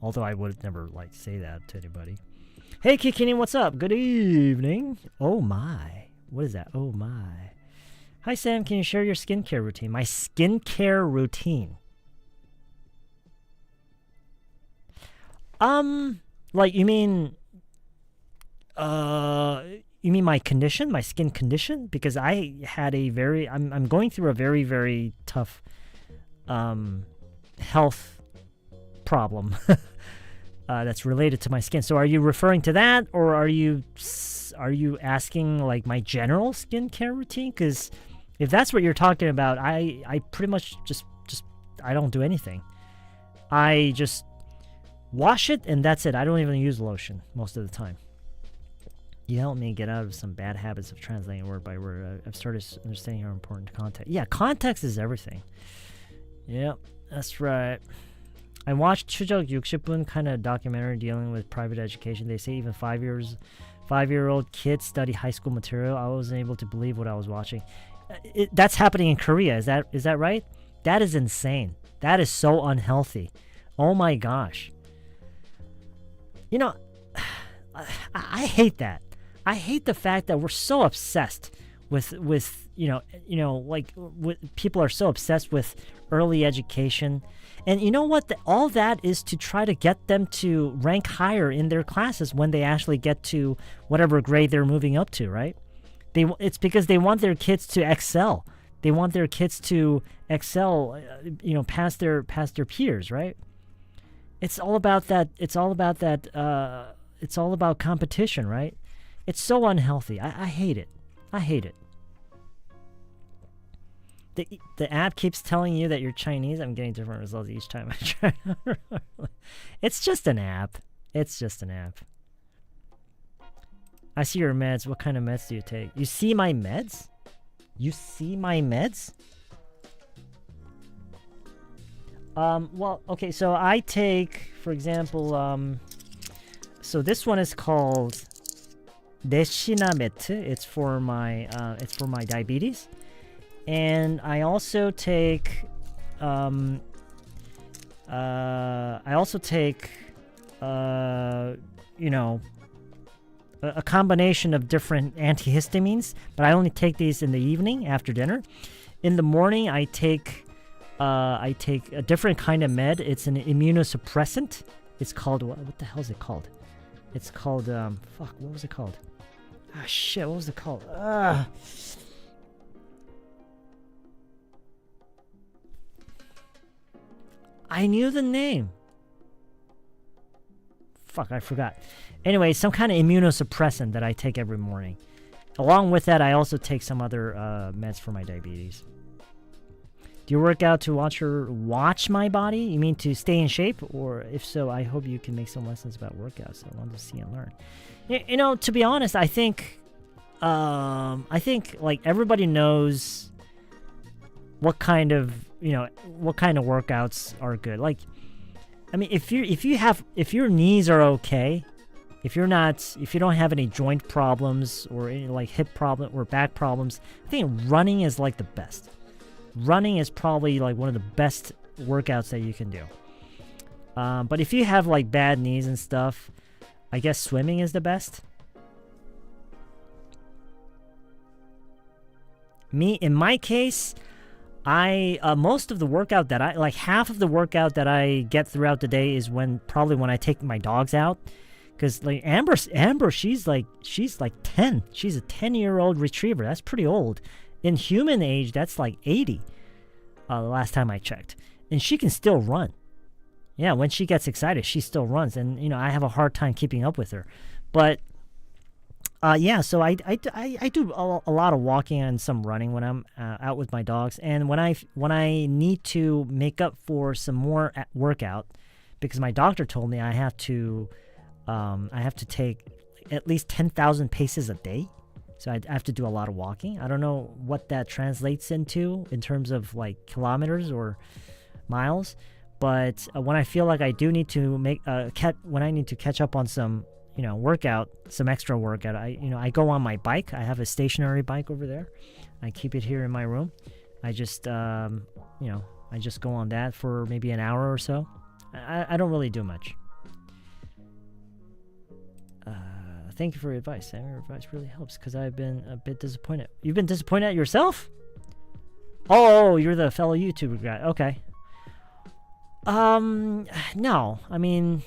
Although I would never like say that to anybody. Hey Kikini, what's up? Good evening. Oh my. What is that? Oh my. Hi Sam, can you share your skincare routine? My skincare routine. Like you mean my condition, my skin condition? Because I had I'm going through a very, very tough health problem that's related to my skin. So are you referring to that, or are you asking like my general skincare routine? Because if that's what you're talking about, I pretty much just I don't do anything. I just wash it and that's it. I don't even use lotion most of the time. You help me get out of some bad habits of translating word by word. I've started understanding how important context. Yeah, context is everything. Yep, that's right. I watched 추적 60분 kind of documentary dealing with private education. They say even 5-year-old kids study high school material. I wasn't able to believe what I was watching. That's happening in Korea. Is that right? That is insane. That is so unhealthy. Oh my gosh. You know, I hate that. I hate the fact that we're so obsessed with people are so obsessed with early education. And you know what? All that is to try to get them to rank higher in their classes when they actually get to whatever grade they're moving up to, right? It's because they want their kids to excel. They want their kids to excel, past their peers, right? It's all about that. It's all about competition, right? It's so unhealthy. I hate it. I hate it. The app keeps telling you that you're Chinese. I'm getting different results each time I try. It's just an app. It's just an app. I see your meds. What kind of meds do you take? You see my meds? You see my meds? Well, okay, so I take, for example, so this one is called Neshina Metu. It's for my diabetes. And I also take you know, a combination of different antihistamines, but I only take these in the evening after dinner. In the morning, I take a different kind of med. It's an immunosuppressant. It's called, what the hell is it called? It's called, fuck, what was it called? Ah, shit, what was it called? I knew the name. Fuck, I forgot. Anyway, some kind of immunosuppressant that I take every morning. Along with that, I also take some other meds for my diabetes. Do you work out to watch my body? You mean to stay in shape? Or if so, I hope you can make some lessons about workouts. I want to see and learn. You know, to be honest, I think like everybody knows what kind of workouts are good. Like, I mean, if your knees are okay, if you don't have any joint problems or any like hip problem or back problems, I think running is like the best. Running is probably like one of the best workouts that you can do. But if you have like bad knees and stuff, I guess swimming is the best. In my case, most of the workout that half of the workout that I get throughout the day is when I take my dogs out. Because like Amber, she's like 10. She's a 10-year-old retriever. That's pretty old. In human age, that's like 80. The last time I checked, and she can still run. Yeah, when she gets excited, she still runs, and you know I have a hard time keeping up with her. But yeah, so I do a lot of walking and some running when I'm out with my dogs, and when I need to make up for some more workout, because my doctor told me I have to take at least 10,000 paces a day. So I have to do a lot of walking. I don't know what that translates into in terms of like kilometers or miles, but when I feel like I do need to when I need to catch up on some some extra workout, I go on my bike. I have a stationary bike over there. I keep it here in my room. I just I just go on that for maybe an hour or so. I don't really do much. Thank you for your advice. Your advice really helps because I've been a bit disappointed. You've been disappointed at yourself? Oh, you're the fellow YouTuber guy. Okay. No. I mean,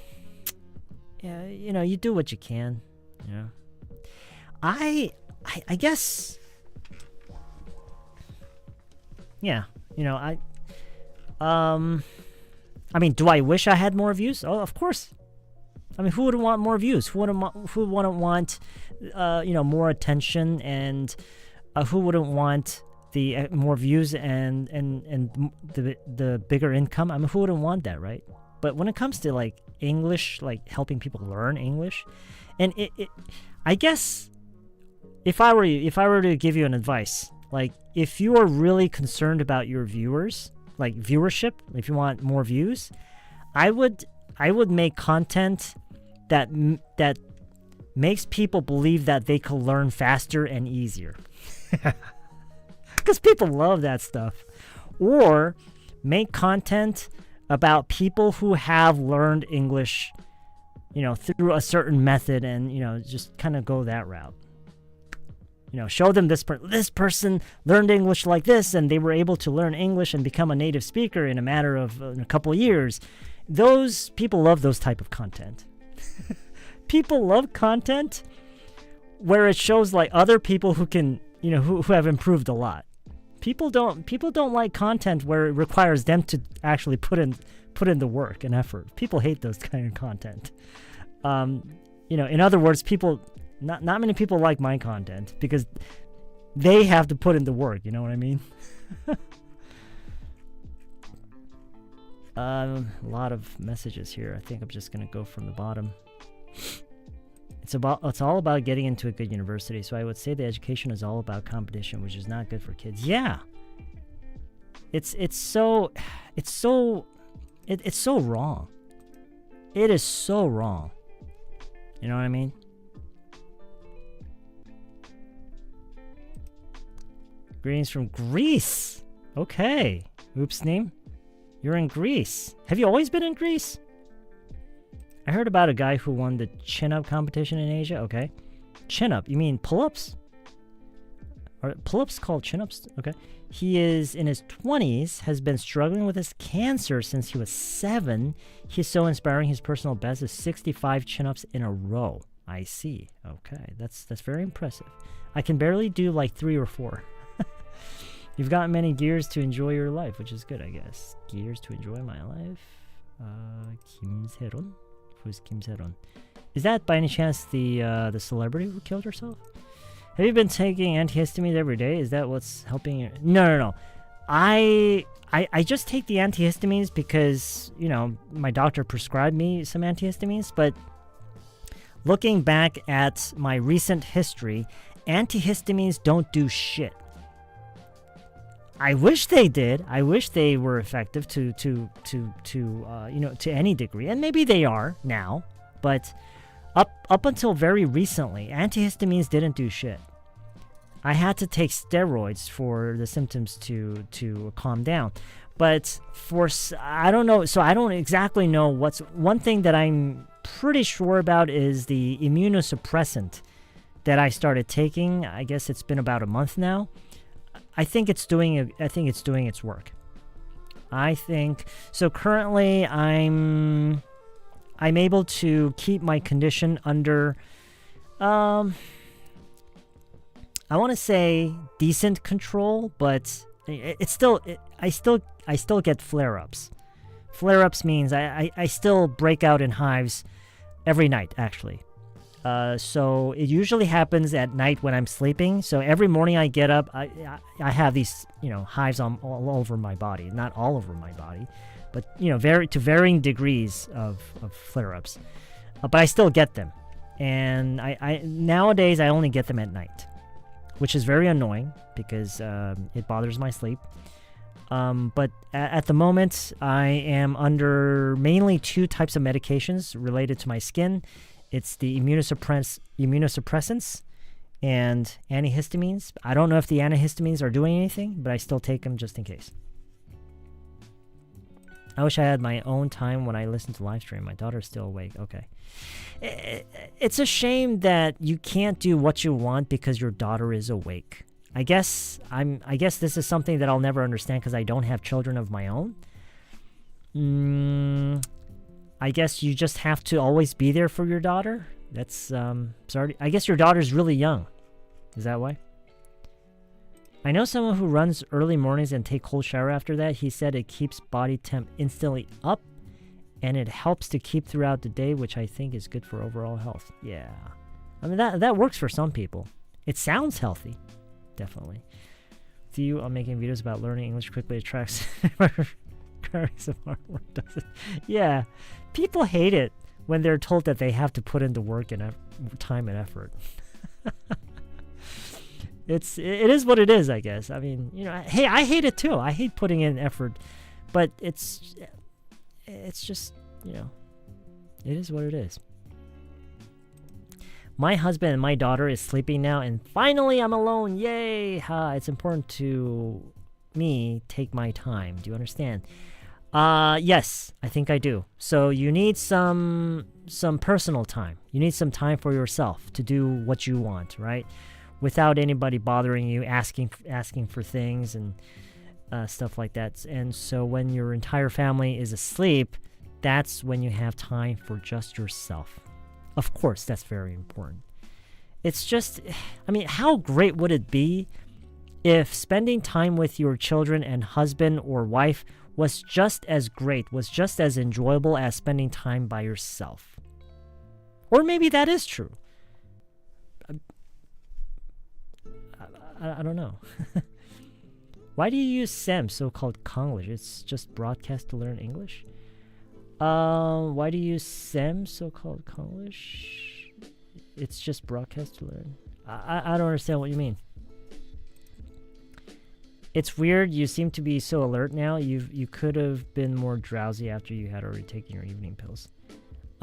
yeah, you do what you can. Yeah. I guess. Yeah. I mean, do I wish I had more views? Oh, of course. I mean, who wouldn't want more views? Who wouldn't want, more attention, and who wouldn't want the more views and the bigger income? I mean, who wouldn't want that, right? But when it comes to like English, like helping people learn English, and I guess if I were to give you an advice, like if you are really concerned about your viewers, like viewership, if you want more views, I would make content that makes people believe that they can learn faster and easier. Because people love that stuff. Or make content about people who have learned English, through a certain method, and, just kind of go that route. Show them this person learned English like this, and they were able to learn English and become a native speaker in a matter of a couple years. Those people love those type of content. People love content where it shows like other people who can, who have improved a lot. People don't like content where it requires them to actually put in the work and effort. People hate those kind of content. In other words, not many people like my content because they have to put in the work. You know what I mean? A lot of messages here. I think I'm just gonna go from the bottom. It's all about getting into a good university. So I would say the education is all about competition, which is not good for kids. Yeah. It's so wrong. It is so wrong. You know what I mean? Greetings from Greece. Okay. Oops, name. You're in Greece. Have you always been in Greece? I heard about a guy who won the chin-up competition in Asia. Okay. Chin-up. You mean pull-ups? Are pull-ups called chin-ups? Okay. He is in his 20s, has been struggling with his cancer since he was 7. He's so inspiring. His personal best is 65 chin-ups in a row. I see. Okay. That's very impressive. I can barely do like 3 or 4. You've got many gears to enjoy your life, which is good, I guess. Gears to enjoy my life. Kim Se-ron? Who's Kim Se-ron? Is that by any chance the celebrity who killed herself? Have you been taking antihistamines every day? Is that what's helping you? No. I just take the antihistamines because, you know, my doctor prescribed me some antihistamines, but looking back at my recent history, antihistamines don't do shit. I wish they did. I wish they were effective to any degree, and maybe they are now. But up until very recently, antihistamines didn't do shit. I had to take steroids for the symptoms to calm down. But I don't know. So I don't exactly know what's one thing that I'm pretty sure about is the immunosuppressant that I started taking. I guess it's been about a month now. I think it's doing its work. I think so. Currently, I'm able to keep my condition under, I want to say decent control, but I still get flare-ups. Flare-ups means I still break out in hives every night, actually. So it usually happens at night when I'm sleeping. So every morning I get up, I have these, hives all over my body. Not all over my body, but, to varying degrees of flare-ups. But I still get them. And I nowadays I only get them at night, which is very annoying because it bothers my sleep. But at the moment, I am under mainly 2 types of medications related to my skin. It's the immunosuppressants and antihistamines. I don't know if the antihistamines are doing anything, but I still take them just in case. I wish I had my own time when I listen to live stream. My daughter's still awake. Okay. It's a shame that you can't do what you want because your daughter is awake. I guess this is something that I'll never understand because I don't have children of my own. I guess you just have to always be there for your daughter. That's sorry. I guess your daughter's really young. Is that why? I know someone who runs early mornings and take cold shower after that. He said it keeps body temp instantly up and it helps to keep throughout the day, which I think is good for overall health. Yeah. I mean that works for some people. It sounds healthy. Definitely. To you, I'm making videos about learning English quickly attracts some hard work, does it? Yeah. People hate it when they're told that they have to put in the work and time and effort. It is what it is, I guess. I mean, hey, I hate it too. I hate putting in effort, but it's just, it is what it is. My husband and my daughter is sleeping now, and finally I'm alone. Yay! It's important to me take my time. Do you understand? Yes, I think I do. So you need some personal time. You need some time for yourself to do what you want, right? Without anybody bothering you, asking for things and stuff like that. And so when your entire family is asleep, that's when you have time for just yourself. Of course, that's very important. It's just, I mean, how great would it be if spending time with your children and husband or wife was just as great, was just as enjoyable as spending time by yourself? Or maybe that is true. I don't know. Why do you use SEM, so-called Konglish? It's just broadcast to learn English? Why do you use SEM, so-called Konglish? It's just broadcast to learn. I don't understand what you mean. It's weird. You seem to be so alert now. You could have been more drowsy after you had already taken your evening pills.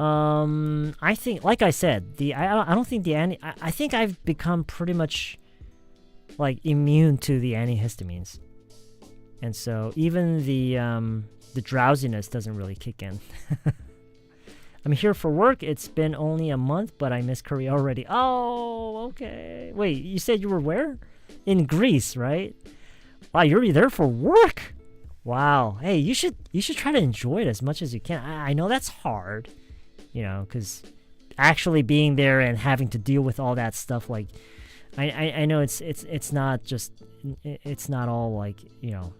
I think, like I said, I don't think I think I've become pretty much like immune to the antihistamines, and so even the drowsiness doesn't really kick in. I'm here for work. It's been only a month, but I miss Korea already. Oh, okay. Wait, you said you were where? In Greece, right? Wow, you're there for work. Wow. Hey, you should try to enjoy it as much as you can. I know that's hard, you know, because actually being there and having to deal with all that stuff, like, I know it's not just, it's not all like, you know,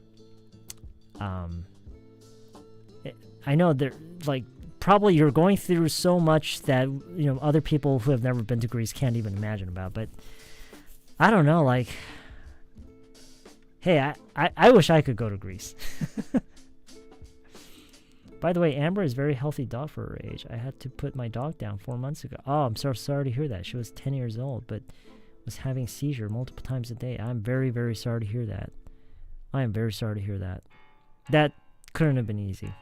I know there, like, probably you're going through so much that, you know, other people who have never been to Greece can't even imagine about. But I don't know, like, hey, I wish I could go to Greece. By the way, Amber is a very healthy dog for her age. I had to put my dog down 4 months ago. Oh, I'm so sorry to hear that. She was 10 years old, but was having seizure multiple times a day. I'm very, very sorry to hear that. I am very sorry to hear that. That couldn't have been easy.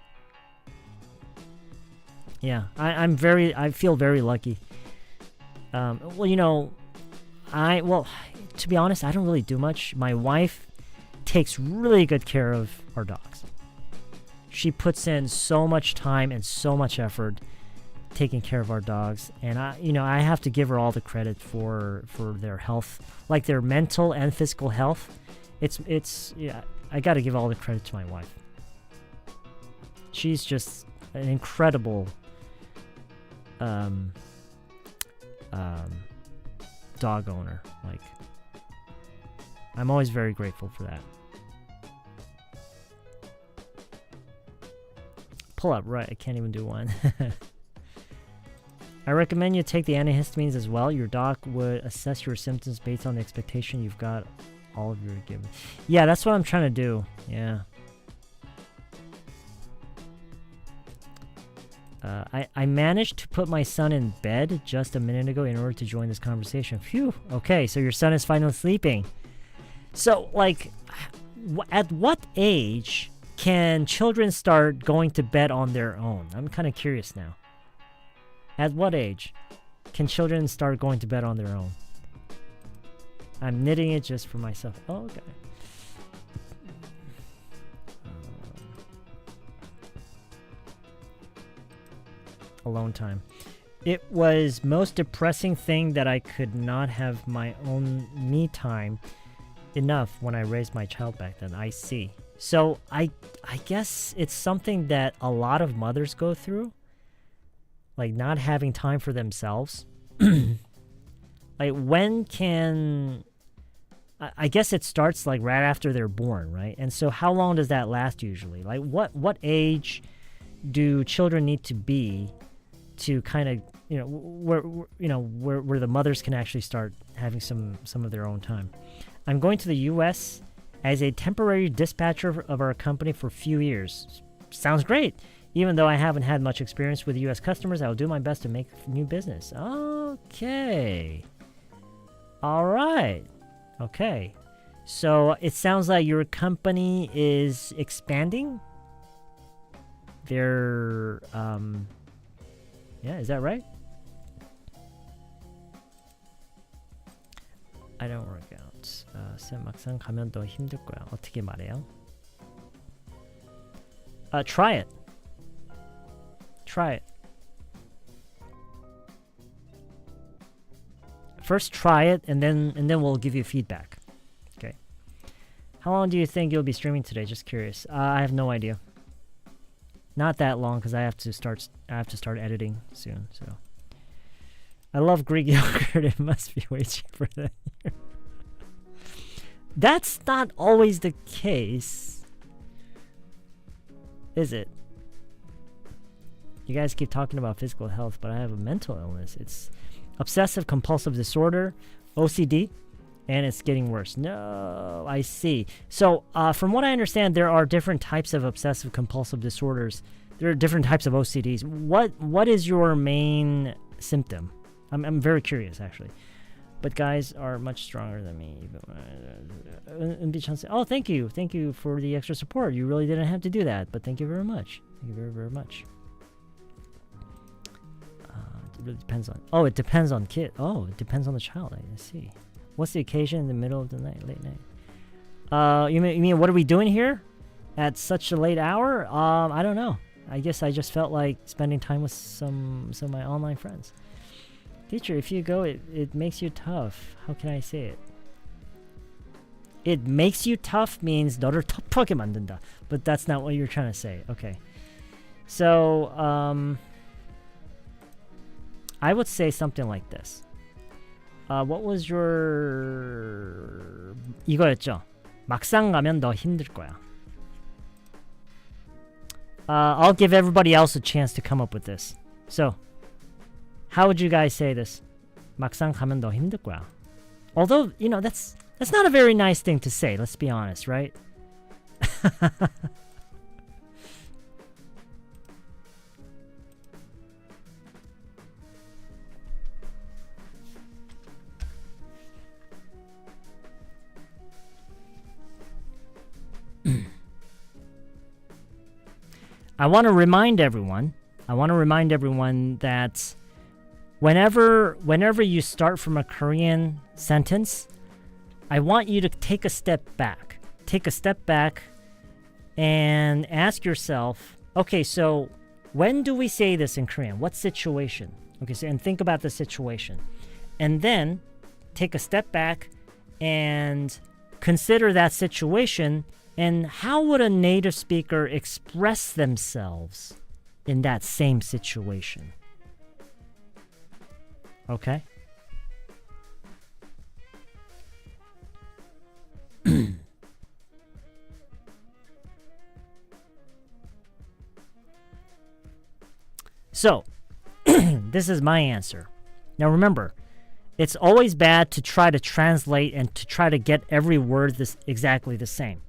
Yeah, I feel very lucky. Well, you know, to be honest, I don't really do much. My wife takes really good care of our dogs. She puts in so much time and so much effort taking care of our dogs, and I have to give her all the credit for their health, like their mental and physical health. Yeah, I got to give all the credit to my wife. She's just an incredible dog owner. Like, I'm always very grateful for that. Pull up, right? I can't even do one. I recommend you take the antihistamines as well. Your doc would assess your symptoms based on the expectation you've got all of your given. Yeah, that's what I'm trying to do. Yeah. I managed to put my son in bed just a minute ago in order to join this conversation. Phew. Okay, so your son is finally sleeping. So, like, at what age can children start going to bed on their own? I'm kind of curious now. At what age can children start going to bed on their own? I'm knitting it just for myself. Oh, okay. Alone time. It was most depressing thing that I could not have my own me time enough when I raised my child back then. I see. So I guess it's something that a lot of mothers go through, like not having time for themselves. Like, when can... I guess it starts like right after they're born, right? And so how long does that last usually? Like, what age do children need to be to kind of, where the mothers can actually start having some of their own time? I'm going to the U.S. as a temporary dispatcher of our company for a few years. Sounds great. Even though I haven't had much experience with U.S. customers, I will do my best to make new business. Okay. All right. Okay. So it sounds like your company is expanding. They're, yeah, is that right? I don't work out. 쌤 막상 가면 더 힘들 거야. 어떻게 말해요? Try it. Try it. First try it, and then we'll give you feedback. Okay. How long do you think you'll be streaming today? Just curious. I have no idea. Not that long, because I have to start editing soon. So I love Greek yogurt. It must be way cheaper than here. That's not always the case, is it? You guys keep talking about physical health, but I have a mental illness. It's obsessive compulsive disorder, OCD, and it's getting worse. No, I see. So from what I understand, there are different types of obsessive compulsive disorders. There are different types of OCDs. What is your main symptom? I'm very curious, actually. But guys are much stronger than me. Oh, thank you. Thank you for the extra support. You really didn't have to do that, but thank you very much. Thank you very, very much. It really depends on... Oh, it depends on kid. Oh, it depends on the child. I see. What's the occasion in the middle of the night, late night? You mean what are we doing here at such a late hour? I don't know. I guess I just felt like spending time with some of my online friends. Teacher, if you go, it makes you tough. How can I say it? It makes you tough means 너를 터프하게 만든다. But that's not what you're trying to say. Okay. So, I would say something like this. What was your... 이거였죠? 막상 가면 더 힘들 거야. I'll give everybody else a chance to come up with this. So, how would you guys say this? 막상 가면 더 힘들 거야. Although, you know, that's not a very nice thing to say, let's be honest, right? I want to remind everyone that whenever you start from a Korean sentence, I want you to take a step back. Take a step back and ask yourself, okay, so when do we say this in Korean? What situation? Okay, so and think about the situation. And then take a step back and consider that situation and how would a native speaker express themselves in that same situation? Okay? So, this is my answer. Now remember, it's always bad to try to translate and to try to get every word exactly the same.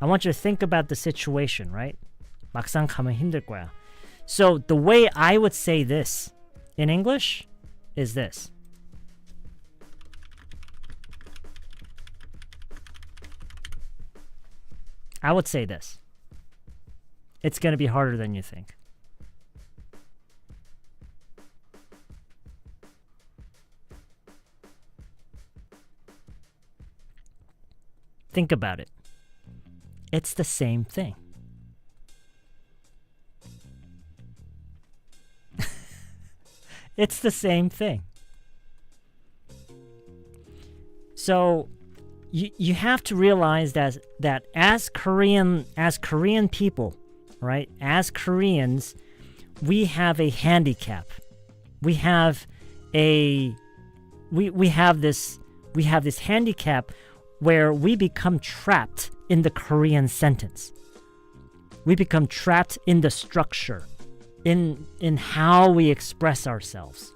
I want you to think about the situation, right? 막상 가면 힘들 거야. So the way I would say this in English is this. I would say this. It's going to be harder than you think. Think about it. It's the same thing. It's the same thing. So you have to realize that as Korean people, right? As Koreans, we have a handicap. We have this handicap where we become trapped in the Korean sentence. We become trapped in the structure, in how we express ourselves.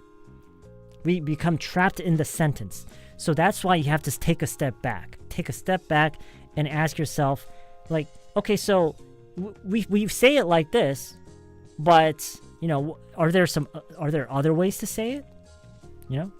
We become trapped in the sentence. So that's why you have to take a step back. Take a step back and ask yourself, like, okay, so we say it like this, but, you know, are there other ways to say it? You know?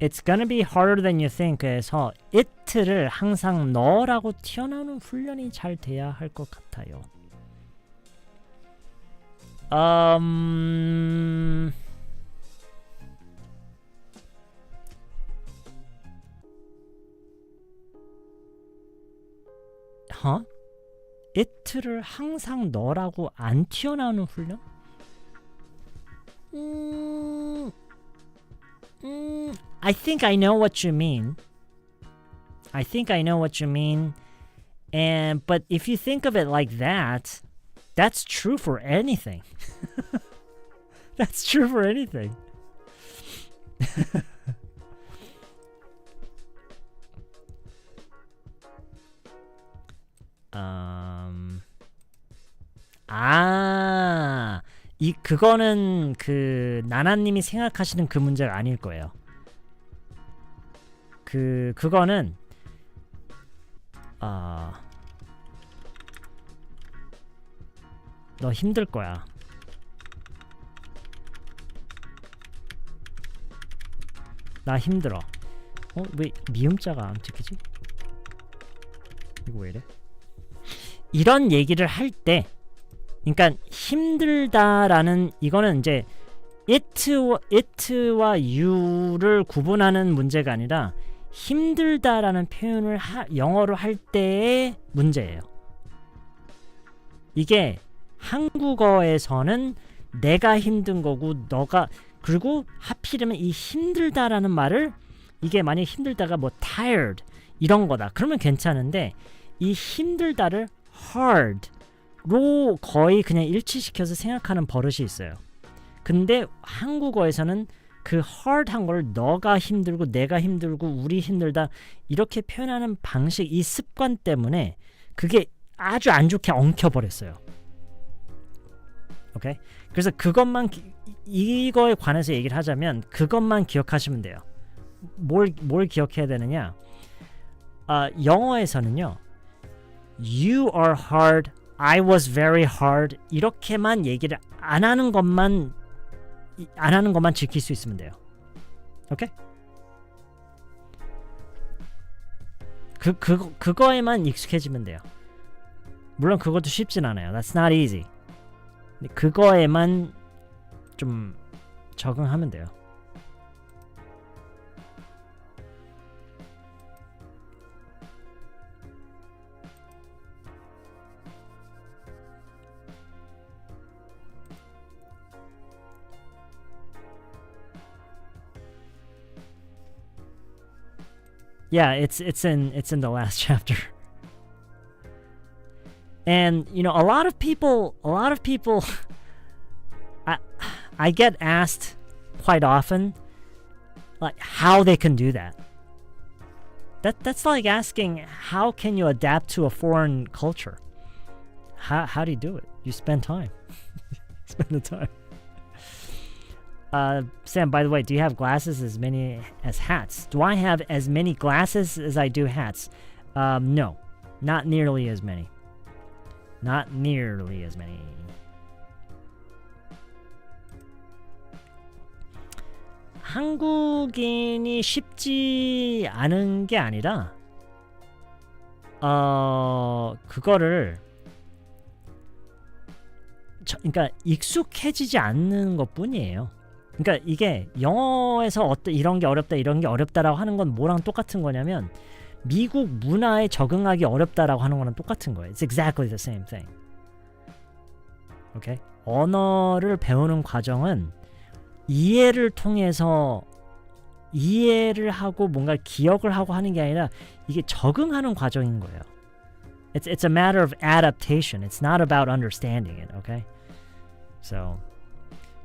It's gonna be harder than you think. 그래서 it를 항상 너라고 튀어나오는 훈련이 잘 돼야 할 것 같아요. it를 항상 너라고 안 튀어나오는 훈련? I think I know what you mean. But if you think of it like that, that's true for anything. That's true for anything. 그거는 그 나나님이 생각하시는 그 문제가 아닐 거예요. 그거는 너 힘들 거야. 나 힘들어. 왜 미음자가 안 찍히지? 이거 왜 이래? 이런 얘기를 할 때, 그러니까 힘들다라는 이거는 이제 it와 you를 구분하는 문제가 아니라 힘들다라는 표현을 영어로 할 때의 문제예요. 이게 한국어에서는 내가 힘든 거고 너가, 그리고 하필이면 이 힘들다라는 말을, 이게 만약에 힘들다가 뭐 tired 이런 거다 그러면 괜찮은데, 이 힘들다를 hard로 거의 그냥 일치시켜서 생각하는 버릇이 있어요. 근데 한국어에서는 그 hard한 걸 너가 힘들고 내가 힘들고 우리 힘들다 이렇게 표현하는 방식, 이 습관 때문에 그게 아주 안 좋게 엉켜버렸어요. 오케이? 그래서 그것만 이거에 관해서 얘기를 하자면 그것만 기억하시면 돼요. 뭘 기억해야 되느냐? 영어에서는요, You are hard, I was very hard 이렇게만 얘기를 안 하는 것만 지킬 수 있으면 돼요. 오케이? 그거에만 익숙해지면 돼요. 물론 그것도 쉽진 않아요. That's not easy. 근데 그거에만 좀 적응하면 돼요. Yeah, it's in the last chapter. And you know, a lot of people I get asked quite often like how they can do that. That's like asking how can you adapt to a foreign culture? How do you do it? You spend time. Spend the time. Sam, by the way, do you have glasses as many as hats? Do I have as many glasses as I do hats? No, not nearly as many. Not nearly as many. 한국인이 쉽지 않은 게 아니라 그거를 그러니까 익숙해지지 않는 것뿐이에요. 그러니까 이게 영어에서 이런 게 어렵다 이런 게 어렵다라고 하는 건 뭐랑 똑같은 거냐면 미국 문화에 적응하기 어렵다라고 하는 거랑 똑같은 거예요. It's exactly the same thing. 오케이? 언어를 배우는 과정은 이해를 통해서 이해를 하고 뭔가 기억을 하고 하는 게 아니라 이게 적응하는 과정인 거예요. It's a matter of adaptation. It's not about understanding it. Okay? So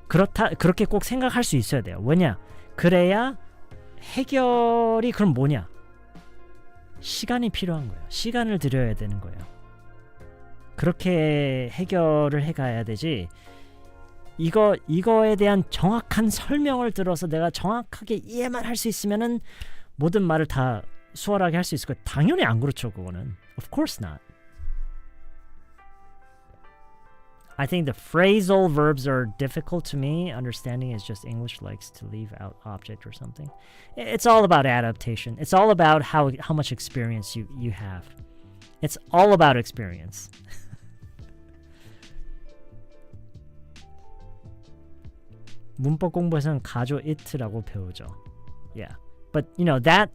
그렇게 꼭 생각할 수 있어야 돼요. 왜냐? 그래야 해결이 그럼 뭐냐? 시간이 필요한 거예요. 시간을 들여야 되는 거예요. 그렇게 해결을 해가야 되지. 이거에 대한 정확한 설명을 들어서 내가 정확하게 이해만 할 수 있으면은 모든 말을 다 수월하게 할 수 있을 거예요. 당연히 안 그렇죠, 그거는. Of course not. I think the phrasal verbs are difficult to me. Understanding is just English likes to leave out object or something. It's all about adaptation. It's all about how much experience you have. It's all about experience. 문법 공부에서는 가조 it라고 배우죠. Yeah. But you know that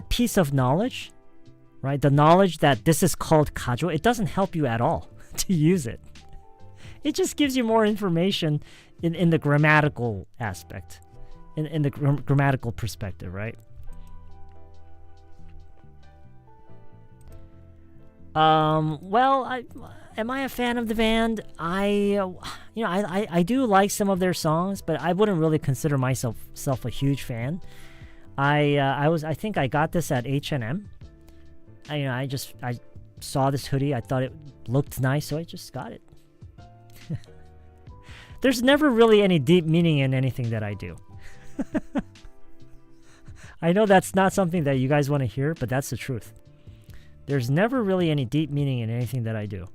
piece of knowledge, right? The knowledge that this is called 가조, it doesn't help you at all to use it. It just gives you more information in the grammatical aspect, in the grammatical perspective, right? Well, am I a fan of the band? I do like some of their songs, but I wouldn't really consider myself a huge fan. I think I got this at H&M. I saw this hoodie. I thought it looked nice, so I just got it. There's never really any deep meaning in anything that I do. I know that's not something that you guys want to hear, but that's the truth. There's never really any deep meaning in anything that I do.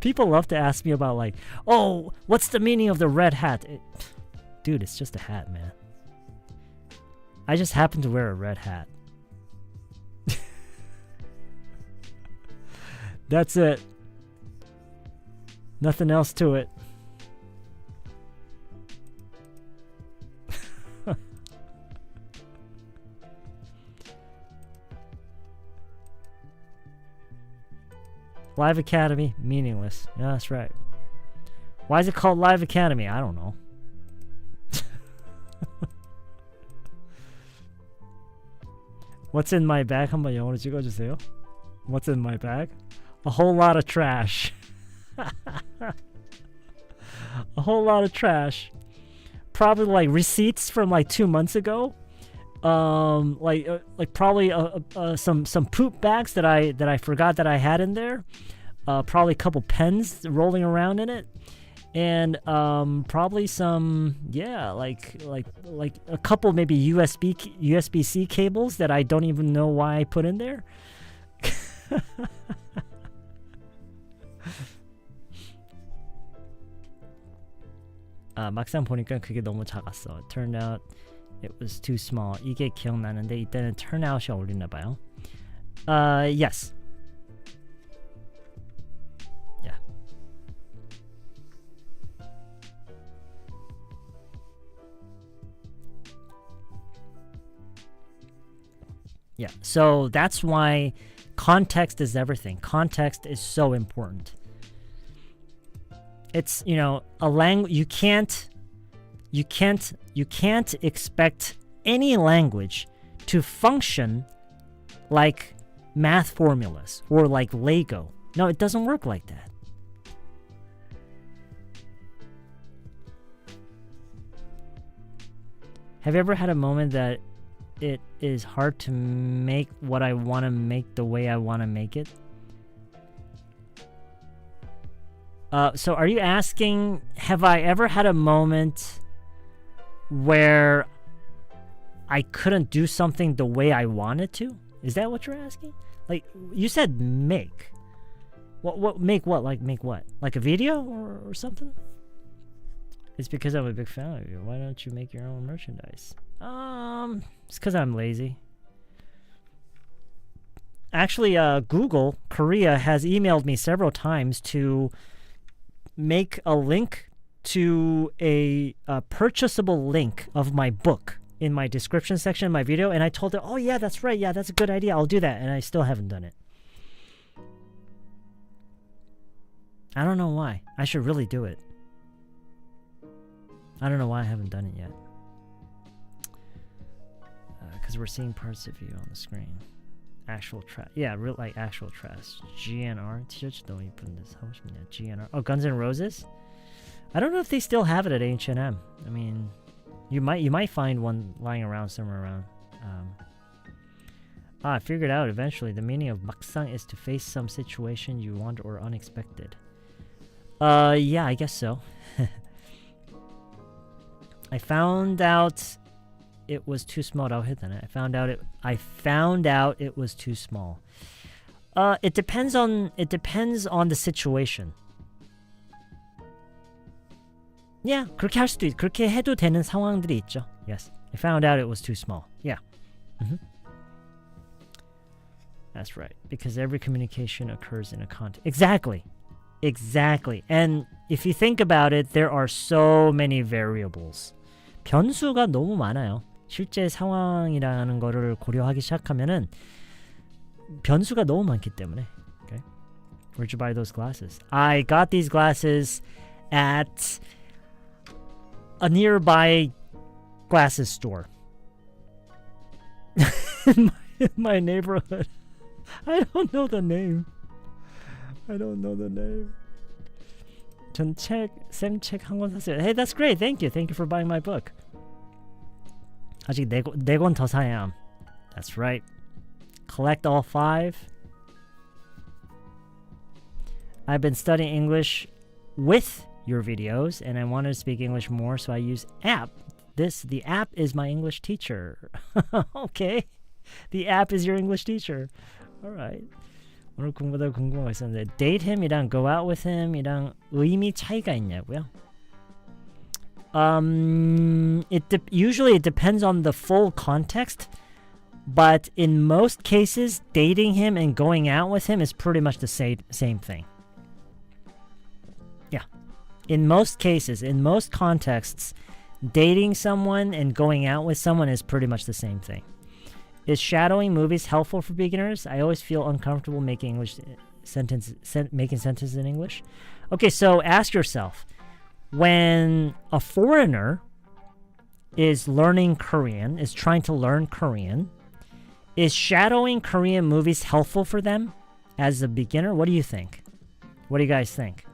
People love to ask me about like, oh, what's the meaning of the red hat? Dude, it's just a hat, man. I just happen to wear a red hat. That's it. Nothing else to it. Live Academy, meaningless. Yeah, that's right. Why is it called Live Academy? I don't know. What's in my bag? 한번 영어로 찍어주세요. What's in my bag? A whole lot of trash. A whole lot of trash. Probably like receipts from like 2 months ago. Like probably some poop bags that I forgot that I had in there. Probably a couple pens rolling around in it, and probably some like a couple maybe USB-C cables that I don't even know why I put in there. 막상 보니까 그게 너무 작았어. It turned out it was too small. 이게 기억나는데 이때는 turnout이 어울리나 봐요. Yes. Yeah. Yeah. So that's why context is everything. Context is so important. It's, you know, a language you can't expect any language to function like math formulas or like Lego. No, it doesn't work like that. Have you ever had a moment that it is hard to make what I want to make the way I want to make it? So are you asking, have I ever had a moment where I couldn't do something the way I wanted to? Is that what you're asking? Like, you said make. What make what? Like make what? Like a video or something? It's because I'm a big fan of you. Why don't you make your own merchandise? It's because I'm lazy. Actually, Google Korea has emailed me several times to make a link to a purchasable link of my book in my description section of my video, and I told her, oh yeah, that's right, yeah, that's a good idea, I'll do that, and I still haven't done it. I don't know why. I should really do it. I don't know why I haven't done it yet. Because we're seeing parts of you on the screen. Actual trash. Yeah, real like actual trash. GNR. 티셔츠 너무 이쁜데 사고 싶네요. GNR. Oh, Guns N' Roses? I don't know if they still have it at H&M. I mean, you might find one lying around somewhere around. I figured out eventually the meaning of 막상 is to face some situation you want or unexpected. Yeah, I guess so. I found out it was too small. I found out it was too small. It depends on the situation. Yeah, 그렇게 해도 되는 상황들이 있죠. Yes, I found out it was too small. Yeah. That's right, because every communication occurs in a context. Exactly. And if you think about it, there are so many variables. 변수가 너무 많아요. 실제 상황이라는 거를 고려하기 시작하면은 변수가 너무 많기 때문에. Okay. Where'd you buy those glasses? I got these glasses at a nearby glasses store in my neighborhood. I don't know the name. 전 쌤 책 한 권 샀어요. Hey, that's great. Thank you for buying my book. 아직 네 권 더 사야 함. That's right. Collect all 5. I've been studying English with your videos, and I wanted to speak English more, so I use app. The app is my English teacher. Okay. The app is your English teacher. All right. 오늘 공부하다 궁금한 거 있었는데 date him이랑 go out with him이랑 의미 차이가 있냐고요? Usually it depends on the full context, but in most cases, dating him and going out with him is pretty much the same thing. Yeah. In most cases, in most contexts, dating someone and going out with someone is pretty much the same thing. Is shadowing movies helpful for beginners? I always feel uncomfortable making sentences in English. Okay, so ask yourself, when a foreigner is learning Korean, is trying to learn Korean, is shadowing Korean movies helpful for them as a beginner? What do you think? What do you guys think?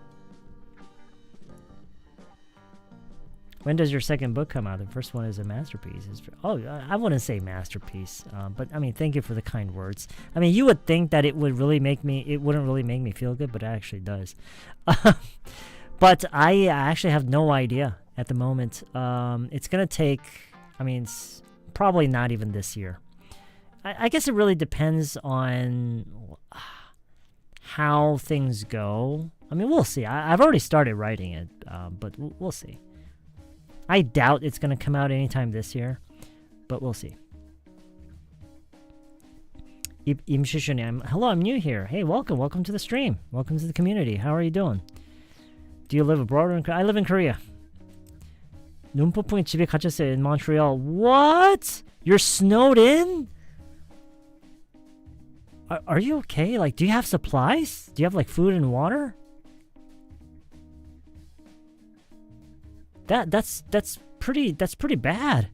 When does your second book come out? The first one is a masterpiece. I wouldn't say masterpiece, but I mean, thank you for the kind words. I mean, you would think that it wouldn't really make me feel good, but it actually does. But I actually have no idea at the moment. It's gonna take, it's probably not even this year. I guess it really depends on how things go. I mean, we'll see. I've already started writing it, but we'll see. I doubt it's going to come out anytime this year, but we'll see. Hello, I'm new here. Hey, welcome to the stream. Welcome to the community. How are you doing? Do you live abroad or in Korea? I live in Korea. 눈폭풍이 집에 갇혔어요 in Montreal. What? You're snowed in? Are you okay? Like, do you have supplies? Do you have like food and water? That's pretty bad.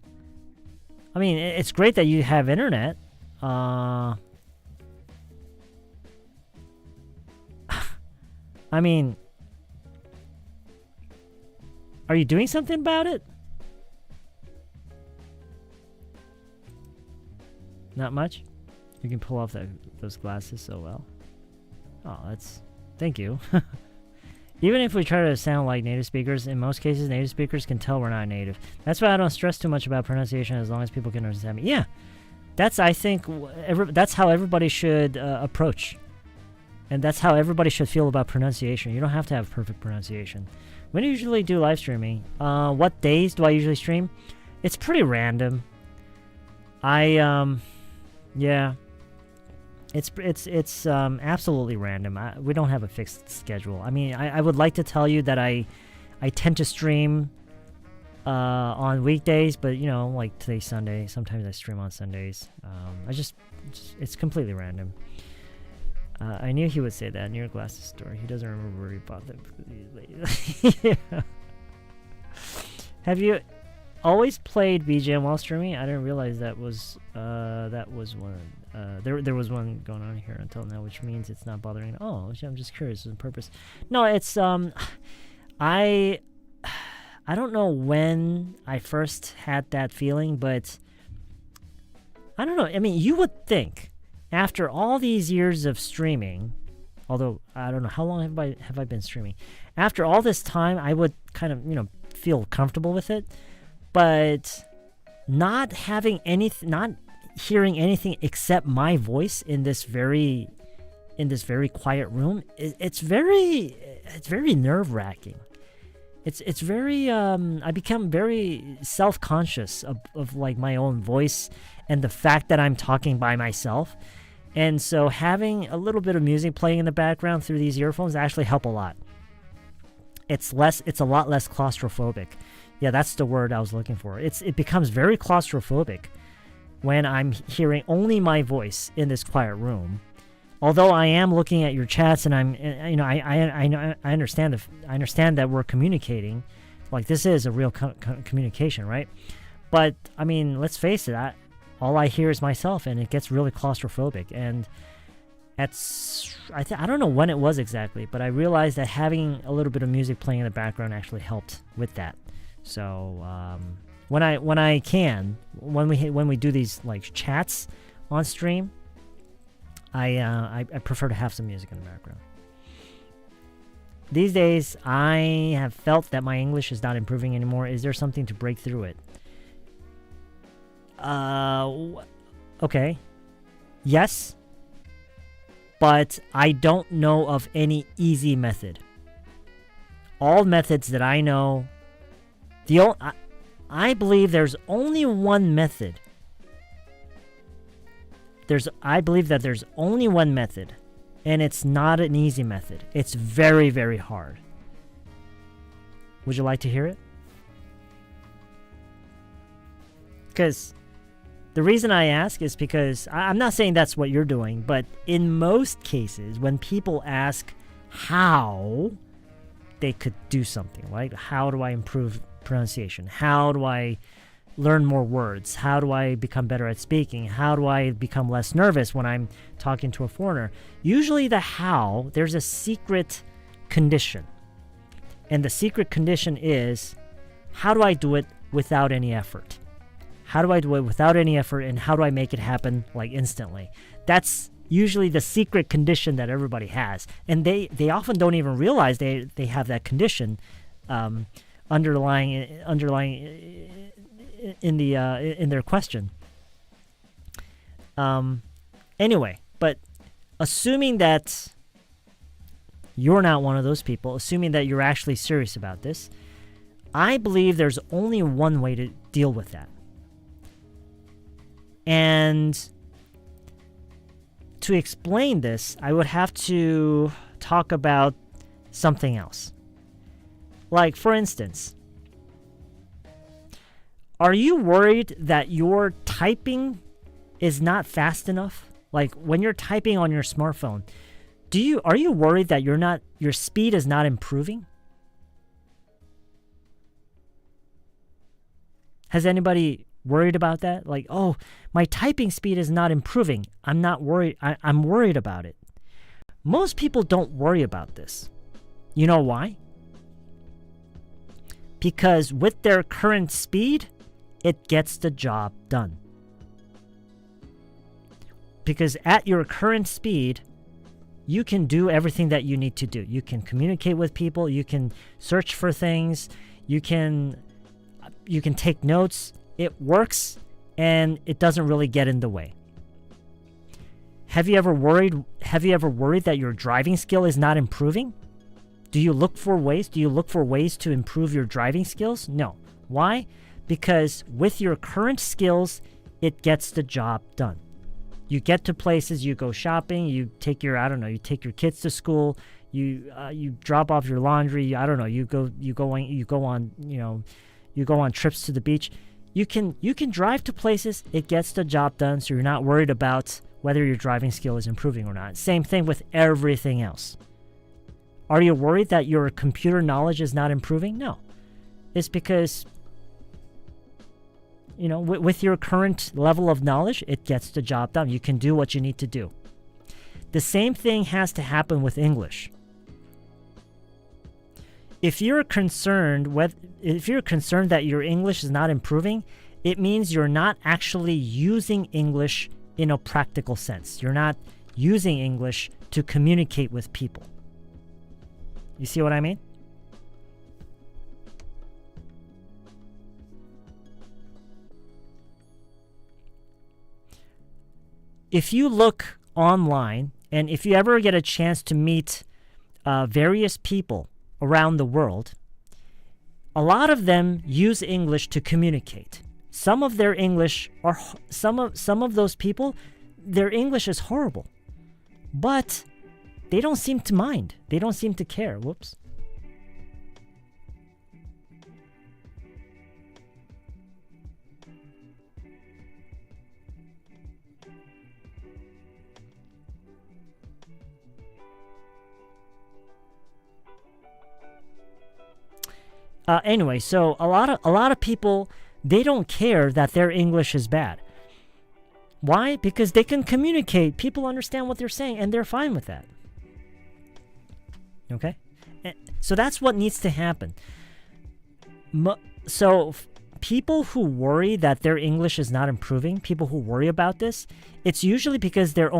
I mean, it's great that you have internet. I mean, are you doing something about it? Not much. You can pull off those glasses so well. Oh, thank you. Even if we try to sound like native speakers, in most cases, native speakers can tell we're not native. That's why I don't stress too much about pronunciation as long as people can understand me. Yeah, I think, that's how everybody should approach. And that's how everybody should feel about pronunciation. You don't have to have perfect pronunciation. When do you usually do live streaming? What days do I usually stream? It's pretty random. Yeah. It's absolutely random. We don't have a fixed schedule. I mean, I would like to tell you that I tend to stream on weekdays, but like today's Sunday. Sometimes I stream on Sundays. It's completely random. I knew he would say that near glasses store. He doesn't remember where he bought them. Yeah. Have you always played BGM while streaming? I didn't realize that was one. There was one going on here until now, which means it's not bothering. Oh, I'm just curious on purpose. No, it's I don't know when I first had that feeling, but I don't know. I mean, you would think after all these years of streaming, although I don't know how long have I been streaming. After all this time, I would kind of feel comfortable with it, but not hearing anything except my voice in this very quiet room, it's very nerve-wracking. It's very I become very self-conscious of like my own voice and the fact that I'm talking by myself. And so having a little bit of music playing in the background through these earphones actually help a lot. It's a lot less claustrophobic. Yeah, that's the word I was looking for. It becomes very claustrophobic when I'm hearing only my voice in this quiet room. Although I am looking at your chats and I understand that we're communicating, like this is a real communication, right? But I mean, let's face it, all I hear is myself, and it gets really claustrophobic. And I don't know when it was exactly, but I realized that having a little bit of music playing in the background actually helped with that. So when we do these like chats on stream, I prefer to have some music in the background. These days, I have felt that my English is not improving anymore. Is there something to break through it? Okay. Yes. but I don't know of any easy method. All methods that I know, I believe there's only one method. I believe that there's only one method, and it's not an easy method. It's very, very hard. Would you like to hear it? Because the reason I ask is because I'm not saying that's what you're doing, but in most cases, when people ask how they could do something, right? How do I improve pronunciation? How do I learn more words? How do I become better at speaking? How do I become less nervous when I'm talking to a foreigner? Usually the how, there's a secret condition. And the secret condition is, how do I do it without any effort? How do I do it without any effort, and how do I make it happen like instantly? That's usually the secret condition that everybody has. And they often don't even realize they have that condition underlying in their question. Anyway, but assuming that you're not one of those people, assuming that you're actually serious about this, I believe there's only one way to deal with that. And to explain this, I would have to talk about something else. Like, for instance, are you worried that your typing is not fast enough? Like, when you're typing on your smartphone, are you worried that your speed is not improving? Has anybody worried about that? Like, oh, my typing speed is not improving. I'm not worried. I'm worried about it. Most people don't worry about this. You know why? Because with their current speed, it gets the job done. Because at your current speed, you can do everything that you need to do. You can communicate with people. You can search for things. You can take notes. It works, and it doesn't really get in the way. Have you ever worried that your driving skill is not improving? Do you look for ways to improve your driving skills? No. Why? Because with your current skills, it gets the job done. You get to places, you go shopping, you take your kids to school, you drop off your laundry, you go on trips to the beach. You can drive to places, it gets the job done, so you're not worried about whether your driving skill is improving or not. Same thing with everything else. Are you worried that your computer knowledge is not improving? No. It's because, with your current level of knowledge, it gets the job done. You can do what you need to do. The same thing has to happen with English. If you're concerned that your English is not improving, it means you're not actually using English in a practical sense. You're not using English to communicate with people. You see what I mean? If you look online, and if you ever get a chance to meet various people around the world, a lot of them use English to communicate. Some of those people, their English is horrible, but they don't seem to mind. They don't seem to care. Whoops. Anyway, so a lot of people, they don't care that their English is bad. Why? Because they can communicate. People understand what they're saying, and they're fine with that. Okay? So that's what needs to happen. People who worry that their English is not improving, people who worry about this, it's usually because they're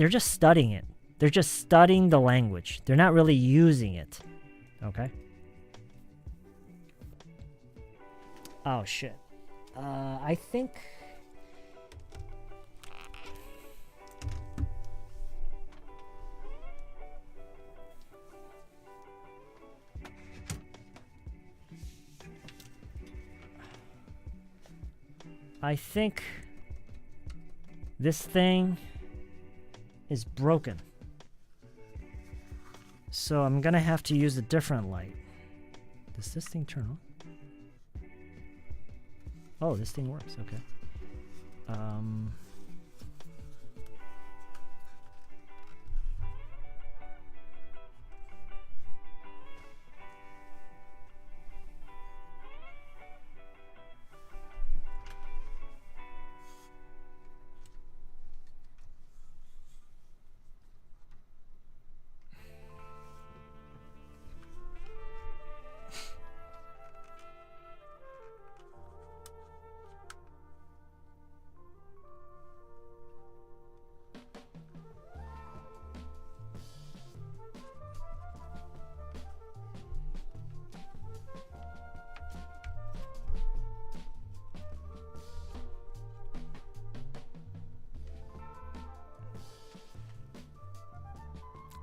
just studying it. They're just studying the language. They're not really using it. Okay? Oh, shit. I think... I think this thing is broken. So I'm gonna have to use a different light. Does this thing turn on? Oh, this thing works, okay.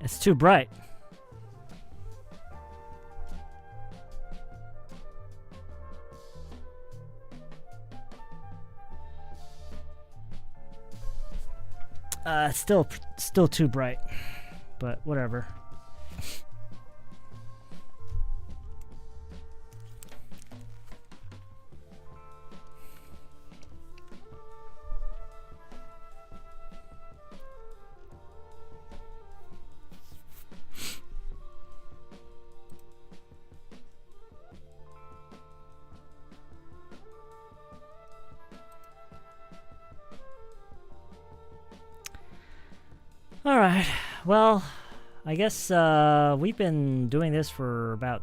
It's too bright. Still too bright, but whatever. Alright, well, I guess we've been doing this for about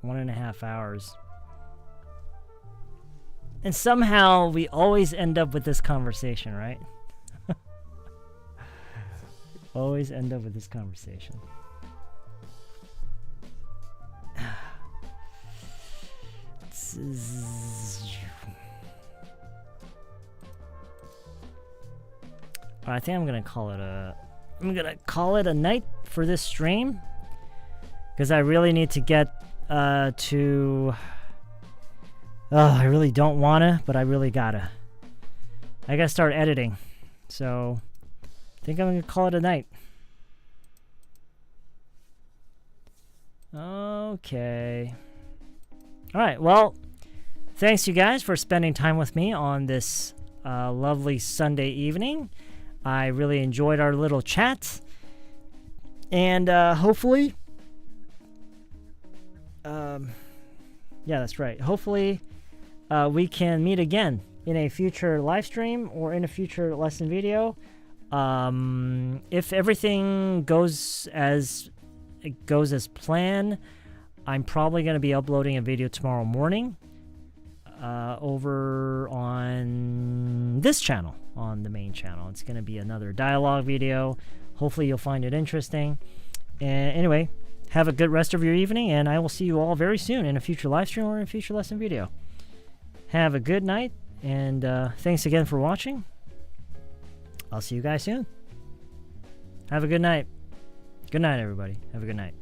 1.5 hours. And somehow we always end up with this conversation, right? Always end up with this conversation. I think I'm gonna call it a night for this stream, because I really need to get to. I really don't wanna, but I really gotta. I gotta start editing, so I think I'm gonna call it a night. Okay. All right. Well, thanks you guys for spending time with me on this lovely Sunday evening. I really enjoyed our little chat, and hopefully, yeah, that's right. Hopefully, we can meet again in a future live stream or in a future lesson video. If everything goes as planned, I'm probably going to be uploading a video tomorrow morning over on this channel, on the main channel. It's going to be another dialogue video. Hopefully you'll find it interesting. And anyway, have a good rest of your evening, and I will see you all very soon in a future live stream or in a future lesson video. Have a good night, and thanks again for watching. I'll see you guys soon. Have a good night. Good night, everybody. Have a good night.